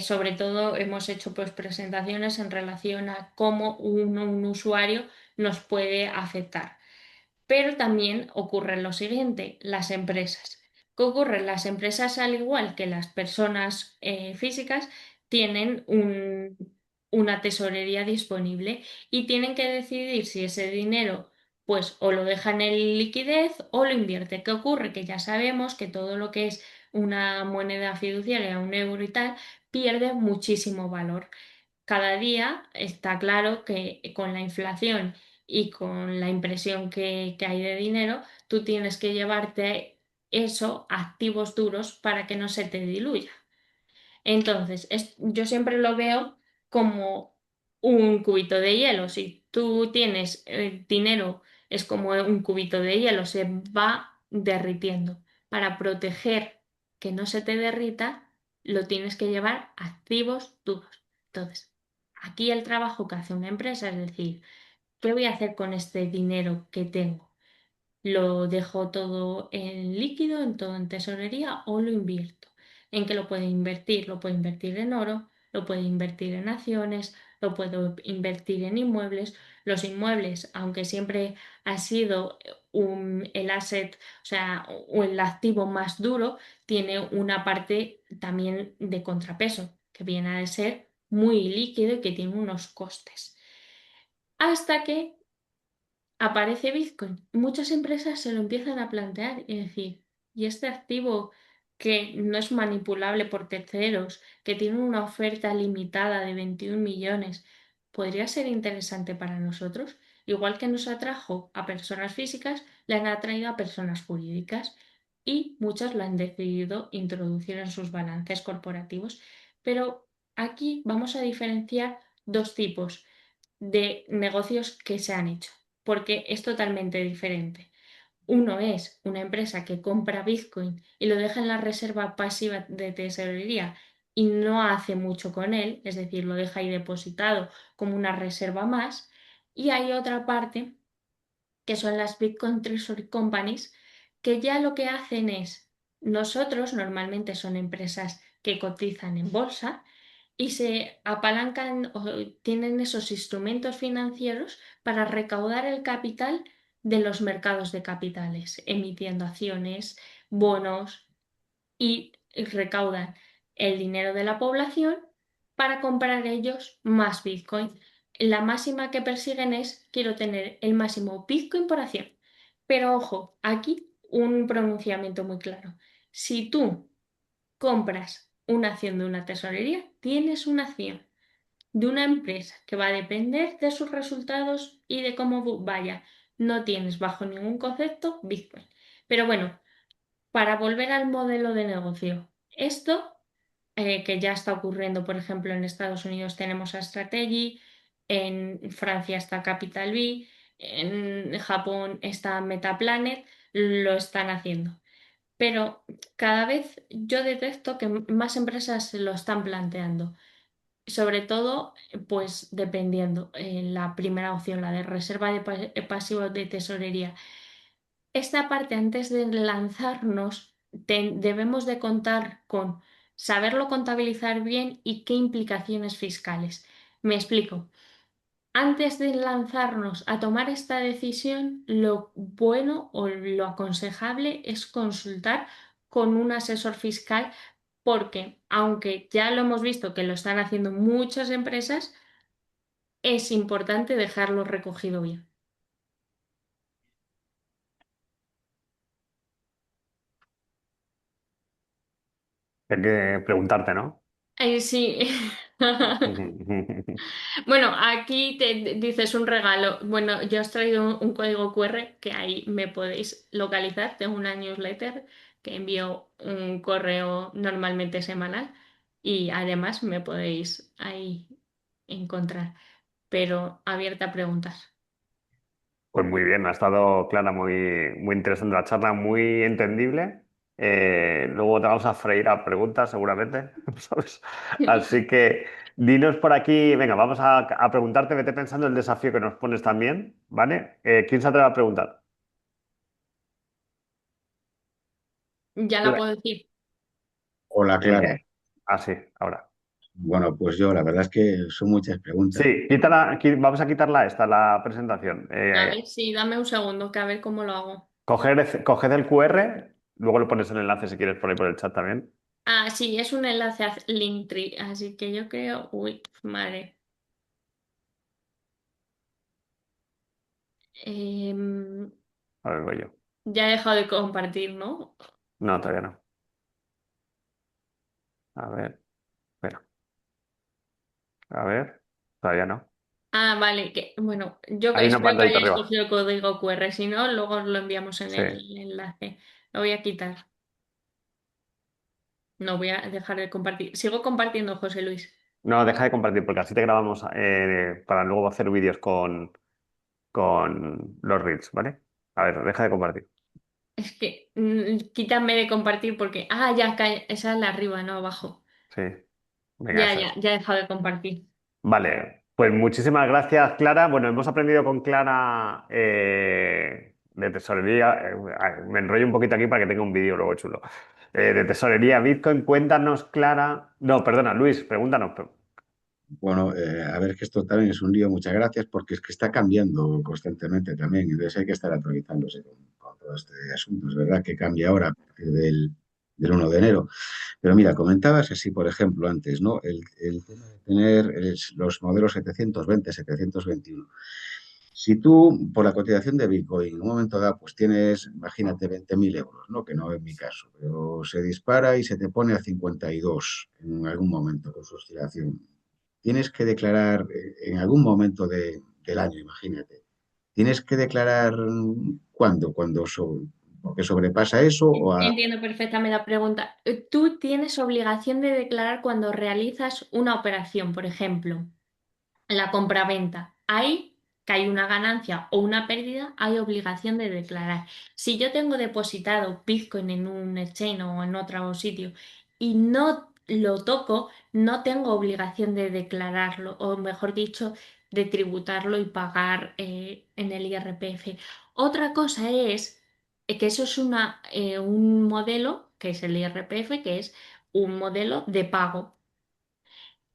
sobre todo hemos hecho pues presentaciones en relación a cómo un usuario nos puede afectar. Pero también ocurre lo siguiente, las empresas. ¿Qué ocurre? Las empresas, al igual que las personas físicas, tienen una tesorería disponible y tienen que decidir si ese dinero, pues, o lo dejan en liquidez o lo invierte. ¿Qué ocurre? Que ya sabemos que todo lo que es una moneda fiduciaria, un euro y tal, pierde muchísimo valor. Cada día está claro que con la inflación y con la impresión que hay de dinero, tú tienes que llevarte eso a activos duros para que no se te diluya. Entonces, yo siempre lo veo como un cubito de hielo. Si tú tienes dinero, es como un cubito de hielo, se va derritiendo. Para proteger que no se te derrita, lo tienes que llevar a activos duros. Entonces, aquí el trabajo que hace una empresa es decir, ¿qué voy a hacer con este dinero que tengo? ¿Lo dejo todo en líquido, en todo en tesorería o lo invierto? ¿En qué lo puedo invertir? Lo puedo invertir en oro, lo puedo invertir en acciones, lo puedo invertir en inmuebles. Los inmuebles, aunque siempre ha sido el asset, o sea, o el activo más duro, tiene una parte también de contrapeso, que viene a ser muy líquido y que tiene unos costes. Hasta que aparece Bitcoin. Muchas empresas se lo empiezan a plantear y decir, ¿y este activo que no es manipulable por terceros, que tiene una oferta limitada de 21 millones, podría ser interesante para nosotros? Igual que nos atrajo a personas físicas, le han atraído a personas jurídicas y muchas lo han decidido introducir en sus balances corporativos. Pero aquí vamos a diferenciar dos tipos de negocios que se han hecho, porque es totalmente diferente. Uno es una empresa que compra Bitcoin y lo deja en la reserva pasiva de tesorería y no hace mucho con él, es decir, lo deja ahí depositado como una reserva más. Y hay otra parte que son las Bitcoin Treasury Companies, que ya lo que hacen es, nosotros normalmente son empresas que cotizan en bolsa, y se apalancan o tienen esos instrumentos financieros para recaudar el capital de los mercados de capitales, emitiendo acciones, bonos y recaudan el dinero de la población para comprar ellos más Bitcoin. La máxima que persiguen es quiero tener el máximo Bitcoin por acción. Pero ojo, aquí un pronunciamiento muy claro. Si tú compras una acción de una tesorería, tienes una acción de una empresa que va a depender de sus resultados y de cómo vaya. No tienes bajo ningún concepto Bitcoin. Pero bueno, para volver al modelo de negocio, esto que ya está ocurriendo, por ejemplo, en Estados Unidos tenemos a Strategy, en Francia está Capital B, en Japón está Metaplanet, lo están haciendo. Pero cada vez yo detecto que más empresas se lo están planteando. Sobre todo, pues dependiendo, la primera opción, la de reserva de pasivos de tesorería. Esta parte, antes de lanzarnos, debemos de contar con saberlo contabilizar bien y qué implicaciones fiscales. Me explico. Antes de lanzarnos a tomar esta decisión, lo bueno o lo aconsejable es consultar con un asesor fiscal porque, aunque ya lo hemos visto que lo están haciendo muchas empresas, es importante dejarlo recogido bien. Hay que preguntarte, ¿no? Sí. Bueno, aquí te dices un regalo. Bueno, yo os he traído un código QR que ahí me podéis localizar. Tengo una newsletter que envío un correo normalmente semanal y además me podéis ahí encontrar, pero abierta a preguntas. Pues muy bien, ha estado clara, muy interesante la charla, muy entendible. Luego te vamos a freír a preguntas seguramente, ¿sabes? Así que dinos por aquí, venga, vamos a preguntarte, vete pensando el desafío que nos pones también, ¿vale? ¿Quién se atreve a preguntar? Ya la puedo decir. Hola, Clara. Sí, ahora. Bueno, pues yo, la verdad es que son muchas preguntas. Sí, vamos a quitarla esta, la presentación. A ver, sí, dame un segundo que a ver cómo lo hago. Coged el QR, luego lo pones el enlace si quieres por ahí por el chat también. Ah, sí, es un enlace a Linktree, así que yo creo, uy, madre. Em, A ver, voy yo. ya he dejado de compartir, ¿no? No, todavía no. A ver, espera. A ver, todavía no. Ah, vale, que, bueno, yo Hay una espero que pantallita hayáis arriba. cogido el código QR, si no, luego os lo enviamos en Sí. el enlace. Lo voy a quitar, no voy a dejar de compartir. Sigo compartiendo, José Luis. No, deja de compartir porque así te grabamos para luego hacer vídeos con los Reels, ¿vale? A ver, deja de compartir. Es que quítame de compartir porque, ah, ya, esa es la arriba, no abajo. Sí, venga, Ya, eso ya, es. ya he dejado de compartir. Vale, pues muchísimas gracias, Clara. Bueno, hemos aprendido con Clara de tesorería. Me enrollo un poquito aquí para que tenga un vídeo luego chulo. De tesorería Bitcoin, cuéntanos, Clara. No, perdona, Luis, pregúntanos. Bueno, a ver, que esto también es un lío, muchas gracias, porque es que está cambiando constantemente también, entonces hay que estar actualizándose con todo este asunto. Es verdad que cambia ahora a partir del 1 de enero. Pero mira, comentabas así, por ejemplo, antes, ¿no? El tema de tener los modelos 720, 721. Si tú, por la cotización de Bitcoin, en un momento dado, pues tienes, imagínate, 20.000 euros, ¿no? Que no es mi caso, pero se dispara y se te pone a 52 en algún momento con su oscilación. Tienes que declarar en algún momento del año, imagínate. Tienes que declarar cuándo, porque sobrepasa eso o a... Entiendo perfectamente la pregunta. Tú tienes obligación de declarar cuando realizas una operación, por ejemplo, la compraventa. Ahí que hay una ganancia o una pérdida, hay obligación de declarar. Si yo tengo depositado Bitcoin en un exchange o en otro sitio y no lo toco, no tengo obligación de declararlo, o mejor dicho, de tributarlo y pagar en el IRPF. Otra cosa es que eso es un modelo, que es el IRPF, que es un modelo de pago.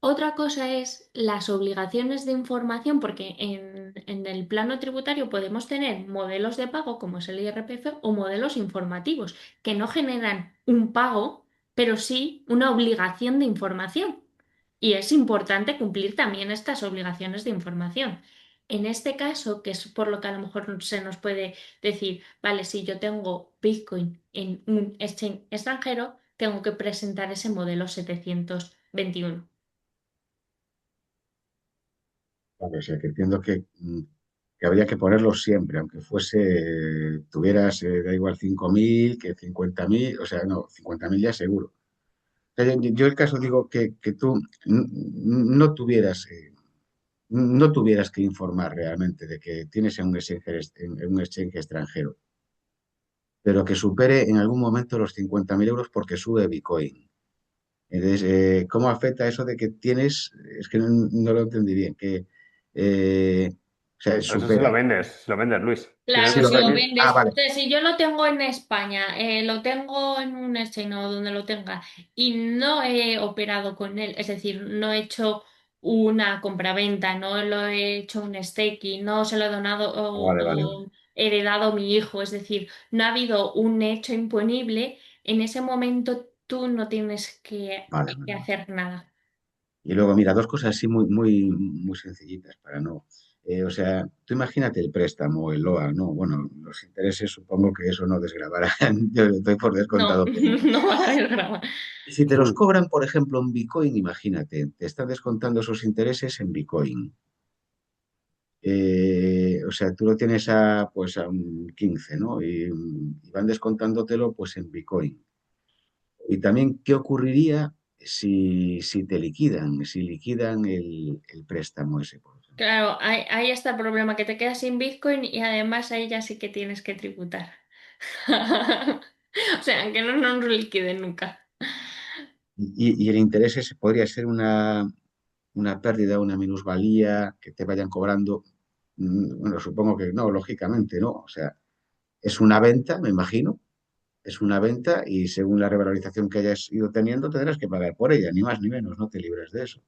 Otra cosa es las obligaciones de información, porque en el plano tributario podemos tener modelos de pago, como es el IRPF, o modelos informativos, que no generan un pago, pero sí una obligación de información. Y es importante cumplir también estas obligaciones de información. En este caso, que es por lo que a lo mejor se nos puede decir, vale, si yo tengo Bitcoin en un exchange extranjero, tengo que presentar ese modelo 721. Vale, o sea, que entiendo que habría que ponerlo siempre, aunque fuese, tuvieras, da igual 5.000 que 50.000, o sea, no, 50.000 ya seguro. O sea, yo el caso digo que tú no tuvieras, no tuvieras que informar realmente de que tienes en un exchange extranjero, pero que supere en algún momento los 50.000 euros porque sube Bitcoin. Entonces, ¿cómo afecta eso de que tienes, es que no lo entendí bien, o sea, Pero eso sí supera? lo vendes, Luis. Si Claro, lo si lo vendes, vendes. vale, Entonces, si yo lo tengo en España, lo tengo en un exchange o donde lo tenga y no he operado con él, es decir, no he hecho una compraventa, no lo he hecho un staking, no se lo he donado vale, vale, vale, o heredado a mi hijo, es decir, no ha habido un hecho imponible, en ese momento tú no tienes vale, que vale. hacer nada. Y luego, mira, dos cosas así muy, muy, muy sencillitas para no. O sea, tú imagínate el préstamo, el LOA, ¿no? Bueno, los intereses supongo que eso no desgravarán. Yo doy por No, descontado que no. no vas a desgravar. Y si te los cobran, por ejemplo, en Bitcoin, imagínate, te están descontando esos intereses en Bitcoin. O sea, tú lo tienes a, pues, a un 15, ¿no? Y van descontándotelo, pues, en Bitcoin. Y también, ¿qué ocurriría si te liquidan, si liquidan el préstamo ese, por ejemplo? Claro, ahí está el problema, que te quedas sin Bitcoin y además ahí ya sí que tienes que tributar. O sea, que no nos liquiden nunca. Y el interés ese podría ser una pérdida, una minusvalía que te vayan cobrando. Bueno, supongo que no, lógicamente, ¿no? O sea, es una venta, me imagino, es una venta y según la revalorización que hayas ido teniendo, tendrás que pagar por ella, ni más ni menos, no te libres de eso.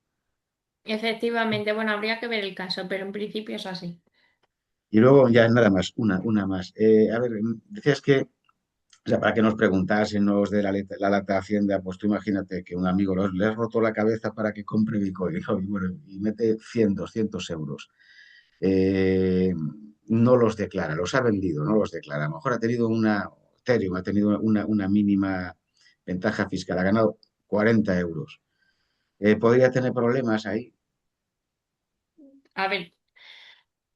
Efectivamente, bueno, habría que ver el caso, pero en principio es así. Y luego ya nada más, una más. A ver, decías que, o sea, para que nos preguntasen los de la lata de Hacienda, pues tú imagínate que un amigo le has roto la cabeza para que compre Bitcoin, ¿no? Y, bueno, y mete 100, 200 euros. Eh, no los declara, los ha vendido, no los declara. A lo mejor ha tenido Ethereum ha tenido una mínima ventaja fiscal, ha ganado 40 euros. ¿Podría tener problemas ahí? A ver,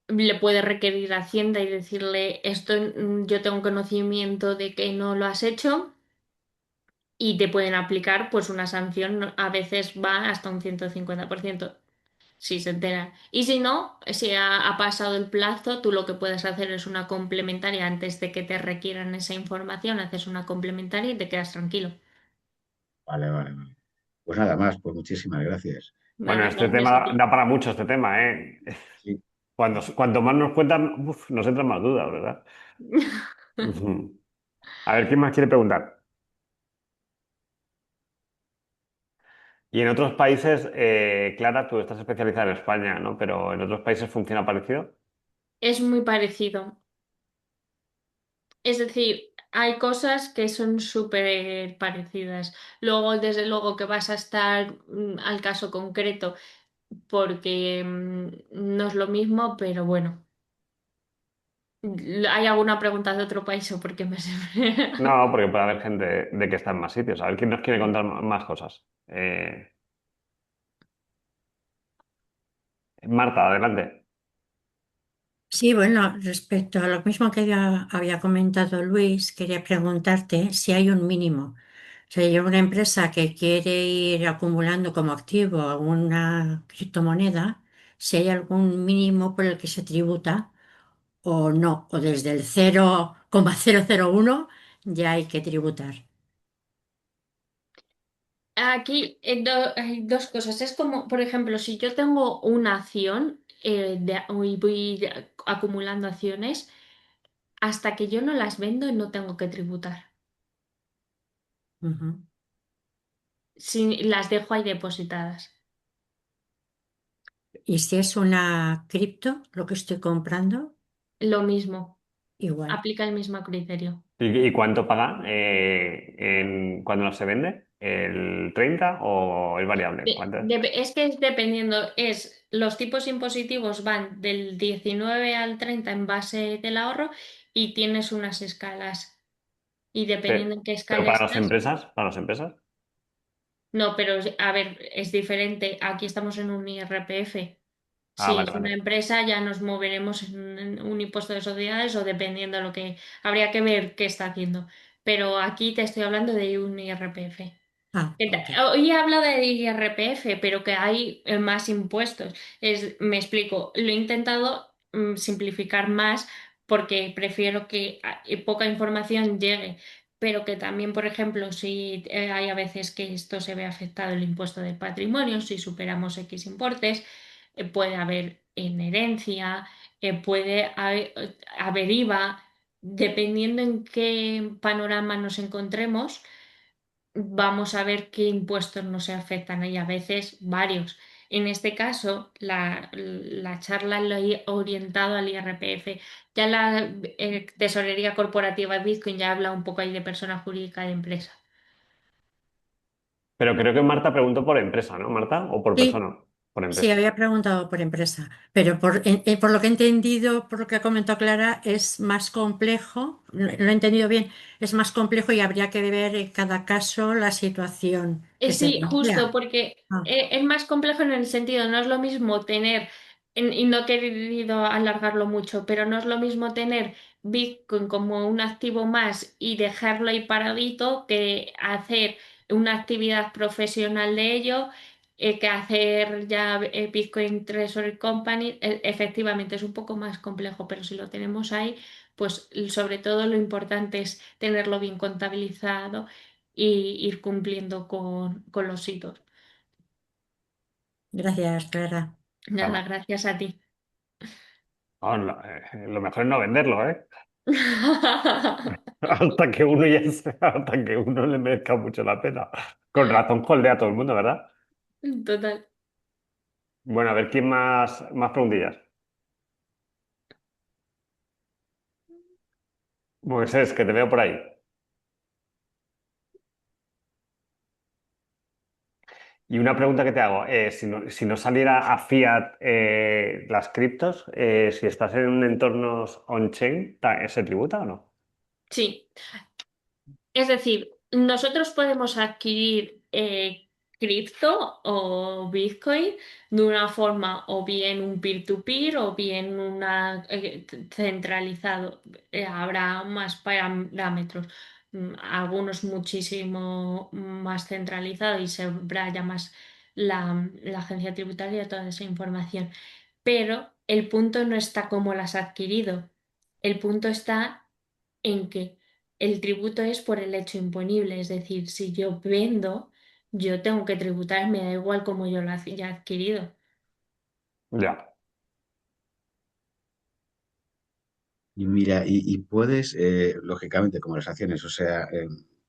le puede requerir a Hacienda y decirle esto, yo tengo conocimiento de que no lo has hecho y te pueden aplicar pues una sanción, a veces va hasta un 150%. Si se entera. Y si no, si ha pasado el plazo, tú lo que puedes hacer es una complementaria antes de que te requieran esa información, haces una complementaria y te quedas tranquilo. Vale, vale, vale. Pues nada más, pues muchísimas gracias. Bueno, Nada, este gracias a tema ti. da para mucho, este tema, ¿eh? Sí. Cuanto más nos cuentan, uf, nos entran más dudas, ¿verdad? Ujú. A ver, ¿quién más quiere preguntar? Y en otros países, Clara, tú estás especializada en España, ¿no? Pero en otros países funciona parecido. Es muy parecido. Es decir, hay cosas que son súper parecidas. Luego, desde luego que vas a estar al caso concreto porque no es lo mismo, pero bueno. ¿Hay alguna pregunta de otro país o por qué me sirve? No, porque puede haber gente de que está en más sitios. A ver quién nos quiere contar más cosas. Marta, adelante. Sí, bueno, respecto a lo mismo que ya había comentado Luis, quería preguntarte si hay un mínimo. O sea, yo una empresa que quiere ir acumulando como activo alguna criptomoneda, si hay algún mínimo por el que se tributa o no, o desde el 0,001 ya hay que tributar. Aquí hay dos cosas. Es como, por ejemplo, si yo tengo una acción y voy acumulando acciones, hasta que yo no las vendo no tengo que tributar. Ujú. Si las dejo ahí depositadas. Y si es una cripto, lo que estoy comprando, Lo mismo, igual. aplica el mismo criterio. ¿Y cuánto paga cuando no se vende? ¿El 30 o el variable? ¿Cuánto es? Es que es dependiendo, los tipos impositivos van del 19 al 30 en base del ahorro y tienes unas escalas. Y dependiendo en qué Pero escala para las estás, empresas, para las empresas. no, pero a ver, es diferente. Aquí estamos en un IRPF. Ah, Si vale, es una vale. empresa, ya nos moveremos en un impuesto de sociedades o dependiendo de lo que habría que ver qué está haciendo. Pero aquí te estoy hablando de un IRPF. Ah, ok. Hoy hablo de IRPF, pero que hay más impuestos. Me explico, lo he intentado simplificar más porque prefiero que poca información llegue, pero que también, por ejemplo, si hay a veces que esto se ve afectado el impuesto de patrimonio, si superamos X importes, puede haber en herencia, haber IVA, dependiendo en qué panorama nos encontremos vamos a ver qué impuestos nos afectan y a veces varios. En este caso, la charla lo he orientado al IRPF. Ya la tesorería corporativa de Bitcoin ya habla un poco ahí de persona jurídica de empresa. Pero creo que Marta preguntó por empresa, ¿no, Marta? ¿O por Sí, persona? Por sí, empresa. había preguntado por empresa, pero por lo que he entendido, por lo que ha comentado Clara, es más complejo, lo he entendido bien, es más complejo y habría que ver en cada caso la situación que se Sí, justo, plantea. porque Ah, es más complejo en el sentido, no es lo mismo tener, y no he querido alargarlo mucho, pero no es lo mismo tener Bitcoin como un activo más y dejarlo ahí paradito que hacer una actividad profesional de ello, que hacer ya Bitcoin Treasury Company. Efectivamente, es un poco más complejo, pero si lo tenemos ahí, pues sobre todo lo importante es tenerlo bien contabilizado y ir cumpliendo con los hitos. gracias, Clara. Nada, Claro. gracias a ti. Lo mejor es no venderlo, ¿eh? Hasta que uno le merezca mucho la pena. Con razón holdea a todo el mundo, ¿verdad? Total. Bueno, a ver, ¿quién más preguntillas? Moisés, que te veo por ahí. Y una pregunta que te hago, si no saliera a fiat las criptos, si estás en entornos on-chain, ¿se tributa o no? Sí, es decir, nosotros podemos adquirir cripto o Bitcoin de una forma o bien un peer-to-peer o bien una centralizado. Habrá más parámetros, algunos muchísimo más centralizados y se ya más la agencia tributaria toda esa información. Pero el punto no está cómo las has adquirido. El punto está en que el tributo es por el hecho imponible, es decir, si yo vendo, yo tengo que tributar, me da igual cómo yo lo haya adquirido. Ya. Y mira, y puedes, lógicamente, como las acciones, o sea,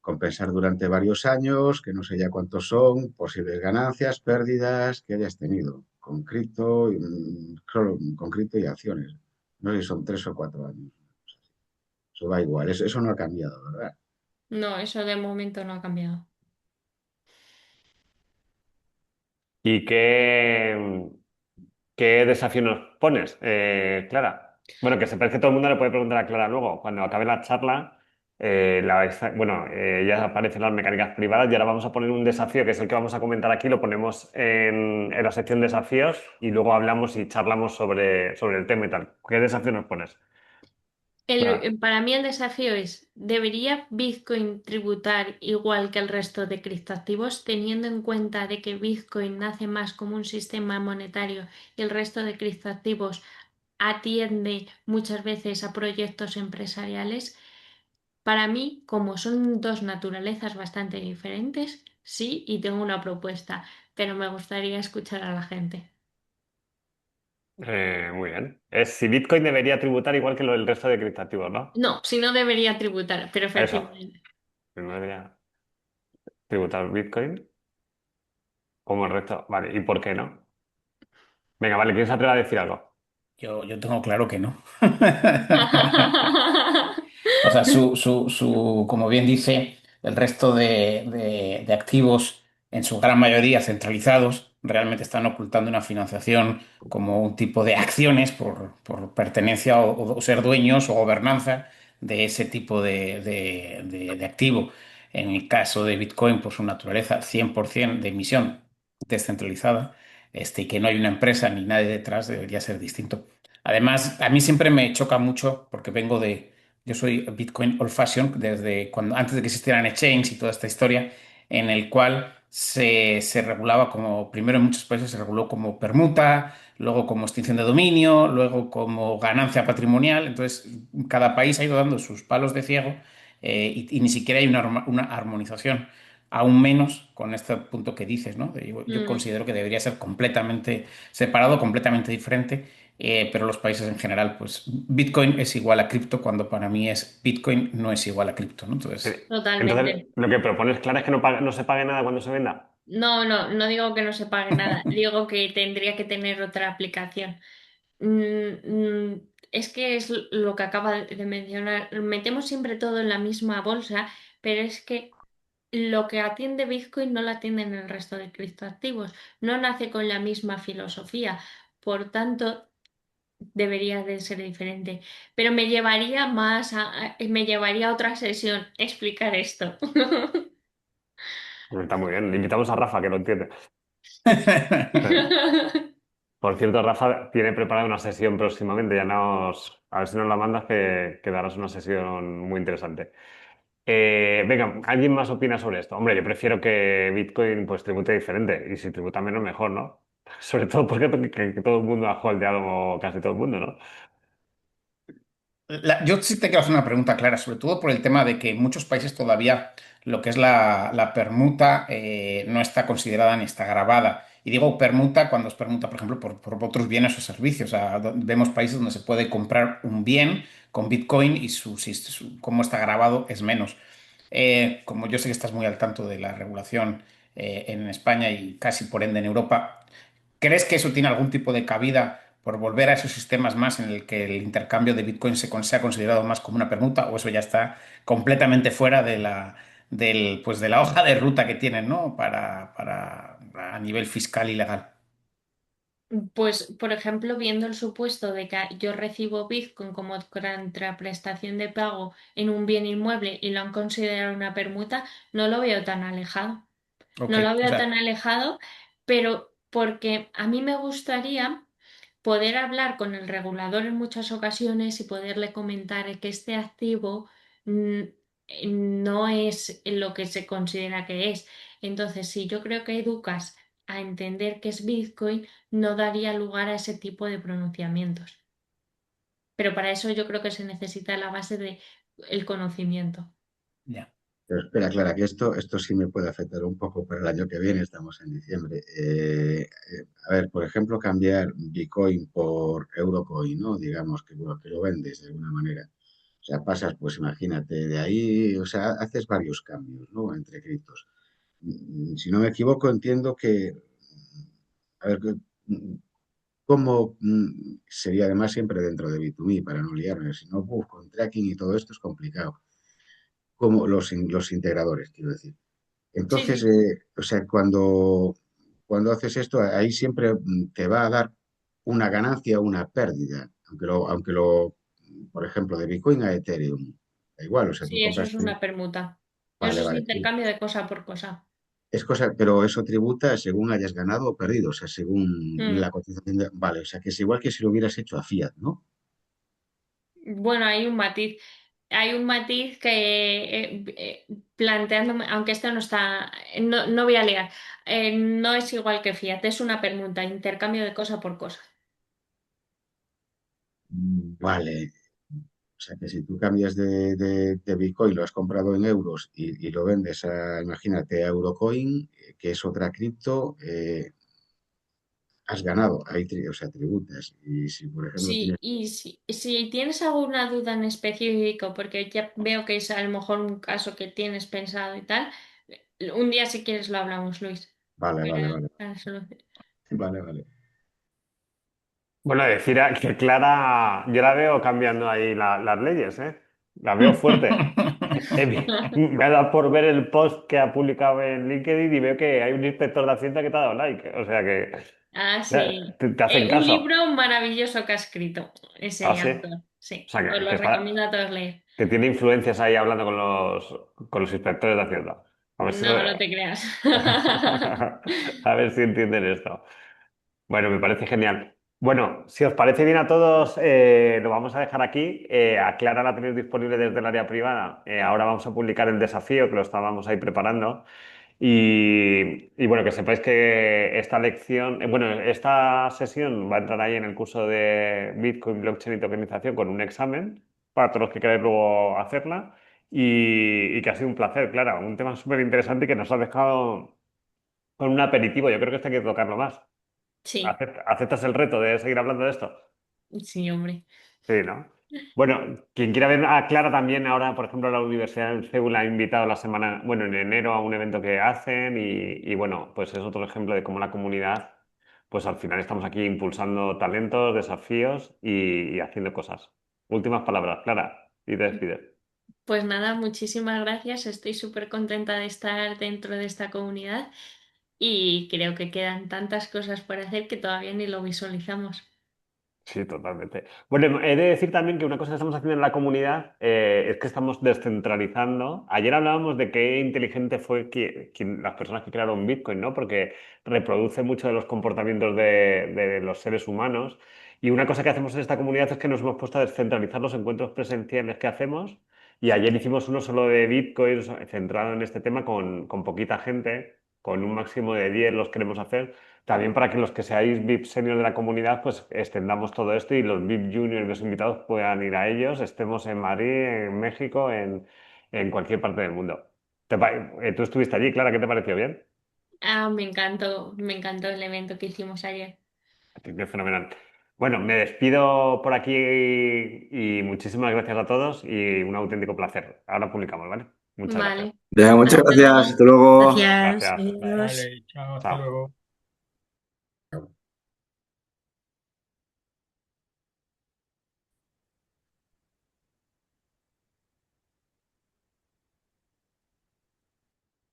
compensar durante varios años, que no sé ya cuántos son, posibles ganancias, pérdidas que hayas tenido con cripto, con cripto y acciones. No sé si son 3 o 4 años. Eso va igual, eso no ha cambiado, ¿verdad? No, eso de momento no ha cambiado. ¿Y qué desafío nos pones, Clara? Bueno, que sepáis que todo el mundo le puede preguntar a Clara luego, cuando acabe la charla. Bueno, ya aparecen las mecánicas privadas y ahora vamos a poner un desafío que es el que vamos a comentar aquí, lo ponemos en la sección desafíos y luego hablamos y charlamos sobre el tema y tal. ¿Qué desafío nos pones? Clara. Para mí el desafío es, ¿debería Bitcoin tributar igual que el resto de criptoactivos, teniendo en cuenta de que Bitcoin nace más como un sistema monetario y el resto de criptoactivos atiende muchas veces a proyectos empresariales? Para mí, como son dos naturalezas bastante diferentes, sí, y tengo una propuesta, pero me gustaría escuchar a la gente. Muy bien. Es si Bitcoin debería tributar igual que el resto de criptoactivos, ¿no? No, si no debería tributar, pero Eso. efectivamente. No debería tributar Bitcoin como el resto. Vale, ¿y por qué no? Venga, vale, ¿quién se atreve a decir algo? Yo tengo claro que no. O sea, como bien dice, el resto de activos, en su gran mayoría centralizados, realmente están ocultando una financiación como un tipo de acciones por pertenencia o ser dueños o gobernanza de ese tipo de activo. En el caso de Bitcoin, por su naturaleza, 100% de emisión descentralizada, y que no hay una empresa ni nadie detrás, debería ser distinto. Además, a mí siempre me choca mucho porque yo soy Bitcoin old fashion desde cuando, antes de que existieran exchange y toda esta historia, en el cual se regulaba como, primero en muchos países se reguló como permuta, luego como extinción de dominio, luego como ganancia patrimonial. Entonces, cada país ha ido dando sus palos de ciego, y ni siquiera hay una armonización. Aún menos con este punto que dices, ¿no? Yo Mm, considero que debería ser completamente separado, completamente diferente, pero los países en general, pues Bitcoin es igual a cripto cuando para mí es Bitcoin no es igual a cripto, ¿no? Entonces, Entonces, totalmente. lo que propones, Clara, es que no se pague nada cuando se venda. No, no, no digo que no se pague nada, digo que tendría que tener otra aplicación. Es que es lo que acaba de mencionar. Metemos siempre todo en la misma bolsa, pero es que lo que atiende Bitcoin no lo atienden el resto de criptoactivos. No nace con la misma filosofía. Por tanto, debería de ser diferente. Pero me llevaría me llevaría a otra sesión explicar esto. Está muy bien. Invitamos a Rafa, que lo entiende. Por cierto, Rafa tiene preparada una sesión próximamente. A ver si nos la mandas, que darás una sesión muy interesante. Venga, ¿alguien más opina sobre esto? Hombre, yo prefiero que Bitcoin pues tribute diferente. Y si tributa menos, mejor, ¿no? Sobre todo porque que todo el mundo ha holdeado, casi todo el mundo, ¿no? Yo sí te quiero hacer una pregunta clara, sobre todo por el tema de que en muchos países todavía lo que es la permuta no está considerada ni está grabada. Y digo permuta cuando es permuta, por ejemplo, por otros bienes o servicios. O sea, vemos países donde se puede comprar un bien con Bitcoin y cómo está grabado es menos. Como yo sé que estás muy al tanto de la regulación en España y casi por ende en Europa, ¿crees que eso tiene algún tipo de cabida por volver a esos sistemas más en el que el intercambio de Bitcoin sea considerado más como una permuta, o eso ya está completamente fuera pues de la hoja de ruta que tienen, ¿no? A nivel fiscal y legal? Pues, por ejemplo, viendo el supuesto de que yo recibo Bitcoin como contraprestación de pago en un bien inmueble y lo han considerado una permuta, no lo veo tan alejado. Ok, No lo o veo tan sea, alejado, pero porque a mí me gustaría poder hablar con el regulador en muchas ocasiones y poderle comentar que este activo mm, no es lo que se considera que es. Entonces, si yo creo que educas a entender qué es Bitcoin, no daría lugar a ese tipo de pronunciamientos. Pero para eso yo creo que se necesita la base de el conocimiento. ya. Pero espera, Clara, que esto sí me puede afectar un poco para el año que viene, estamos en diciembre. A ver, por ejemplo, cambiar Bitcoin por Eurocoin, ¿no? Digamos que, bueno, que lo vendes de alguna manera. O sea, pasas, pues imagínate, de ahí, o sea, haces varios cambios, ¿no? Entre criptos. Si no me equivoco, entiendo que, a ver, ¿cómo sería además siempre dentro de Bit2Me para no liarme? Si no, con tracking y todo esto es complicado. Como los integradores, quiero decir. Sí, Entonces, sí. o sea, cuando haces esto, ahí siempre te va a dar una ganancia o una pérdida, por ejemplo, de Bitcoin a Ethereum. Da igual, o sea, tú Sí, eso es compraste, una permuta. vale, Eso es vale, intercambio de cosa por cosa. es cosa, pero eso tributa según hayas ganado o perdido, o sea, según Mm. la cotización vale, o sea, que es igual que si lo hubieras hecho a fiat, ¿no? Bueno, hay un matiz. Hay un matiz que planteándome, aunque esto no está, no voy a liar, no es igual que Fiat, es una permuta, intercambio de cosa por cosa. Vale, o sea, que si tú cambias de Bitcoin, lo has comprado en euros y lo vendes imagínate, a Eurocoin, que es otra cripto, has ganado, o sea, tributas. Y si, por ejemplo, Sí, tienes... y si tienes alguna duda en específico, porque ya veo que es a lo mejor un caso que tienes pensado y tal, un día si quieres lo hablamos, Luis. Vale, vale, Para- vale. para solu- Vale, vale. Bueno, decir que Clara, yo la veo cambiando ahí las leyes, ¿eh? La veo fuerte. Me ha dado por ver el post que ha publicado en LinkedIn y veo que hay un inspector de Hacienda que te ha dado like. O sea que Ah, sí. te hacen Un caso. libro maravilloso que ha escrito Ah, ese sí. autor. O Sí, sea os lo recomiendo a todos leer. que tiene influencias ahí hablando con los inspectores de Hacienda. A ver si, No, no te creas. a ver si entienden esto. Bueno, me parece genial. Bueno, si os parece bien a todos, lo vamos a dejar aquí. A Clara la tenéis disponible desde el área privada. Ahora vamos a publicar el desafío que lo estábamos ahí preparando. Y bueno, que sepáis que esta lección, bueno, esta sesión va a entrar ahí en el curso de Bitcoin, Blockchain y Tokenización con un examen para todos los que queráis luego hacerla. Y que ha sido un placer, Clara. Un tema súper interesante y que nos ha dejado con un aperitivo. Yo creo que esto hay que tocarlo más. Sí, ¿Aceptas el reto de seguir hablando de esto? sí, hombre. Sí, ¿no? Bueno, quien quiera ver a Clara también, ahora, por ejemplo, la Universidad de Seúl ha invitado la semana, bueno, en enero a un evento que hacen y bueno, pues es otro ejemplo de cómo la comunidad, pues al final estamos aquí impulsando talentos, desafíos y haciendo cosas. Últimas palabras, Clara, y te despides. Pues nada, muchísimas gracias. Estoy súper contenta de estar dentro de esta comunidad y creo que quedan tantas cosas por hacer que todavía ni lo visualizamos. Sí, totalmente. Bueno, he de decir también que una cosa que estamos haciendo en la comunidad es que estamos descentralizando. Ayer hablábamos de qué inteligente fue las personas que crearon Bitcoin, ¿no? Porque reproduce mucho de los comportamientos de los seres humanos. Y una cosa que hacemos en esta comunidad es que nos hemos puesto a descentralizar los encuentros presenciales que hacemos. Y ayer hicimos uno solo de Bitcoin, centrado en este tema, con poquita gente, con un máximo de 10 los queremos hacer. También para que los que seáis VIP senior de la comunidad, pues extendamos todo esto y los VIP junior y los invitados puedan ir a ellos, estemos en Madrid, en México, en cualquier parte del mundo. Tú estuviste allí, Clara, ¿qué te pareció bien? Ah, me encantó el evento que hicimos ayer. Qué fenomenal. Bueno, me despido por aquí y muchísimas gracias a todos y un auténtico placer. Ahora publicamos, ¿vale? Muchas gracias. Vale, Venga, muchas hasta gracias. luego. Hasta luego. Gracias, Gracias. adiós. Vale, chao, hasta Chao. luego.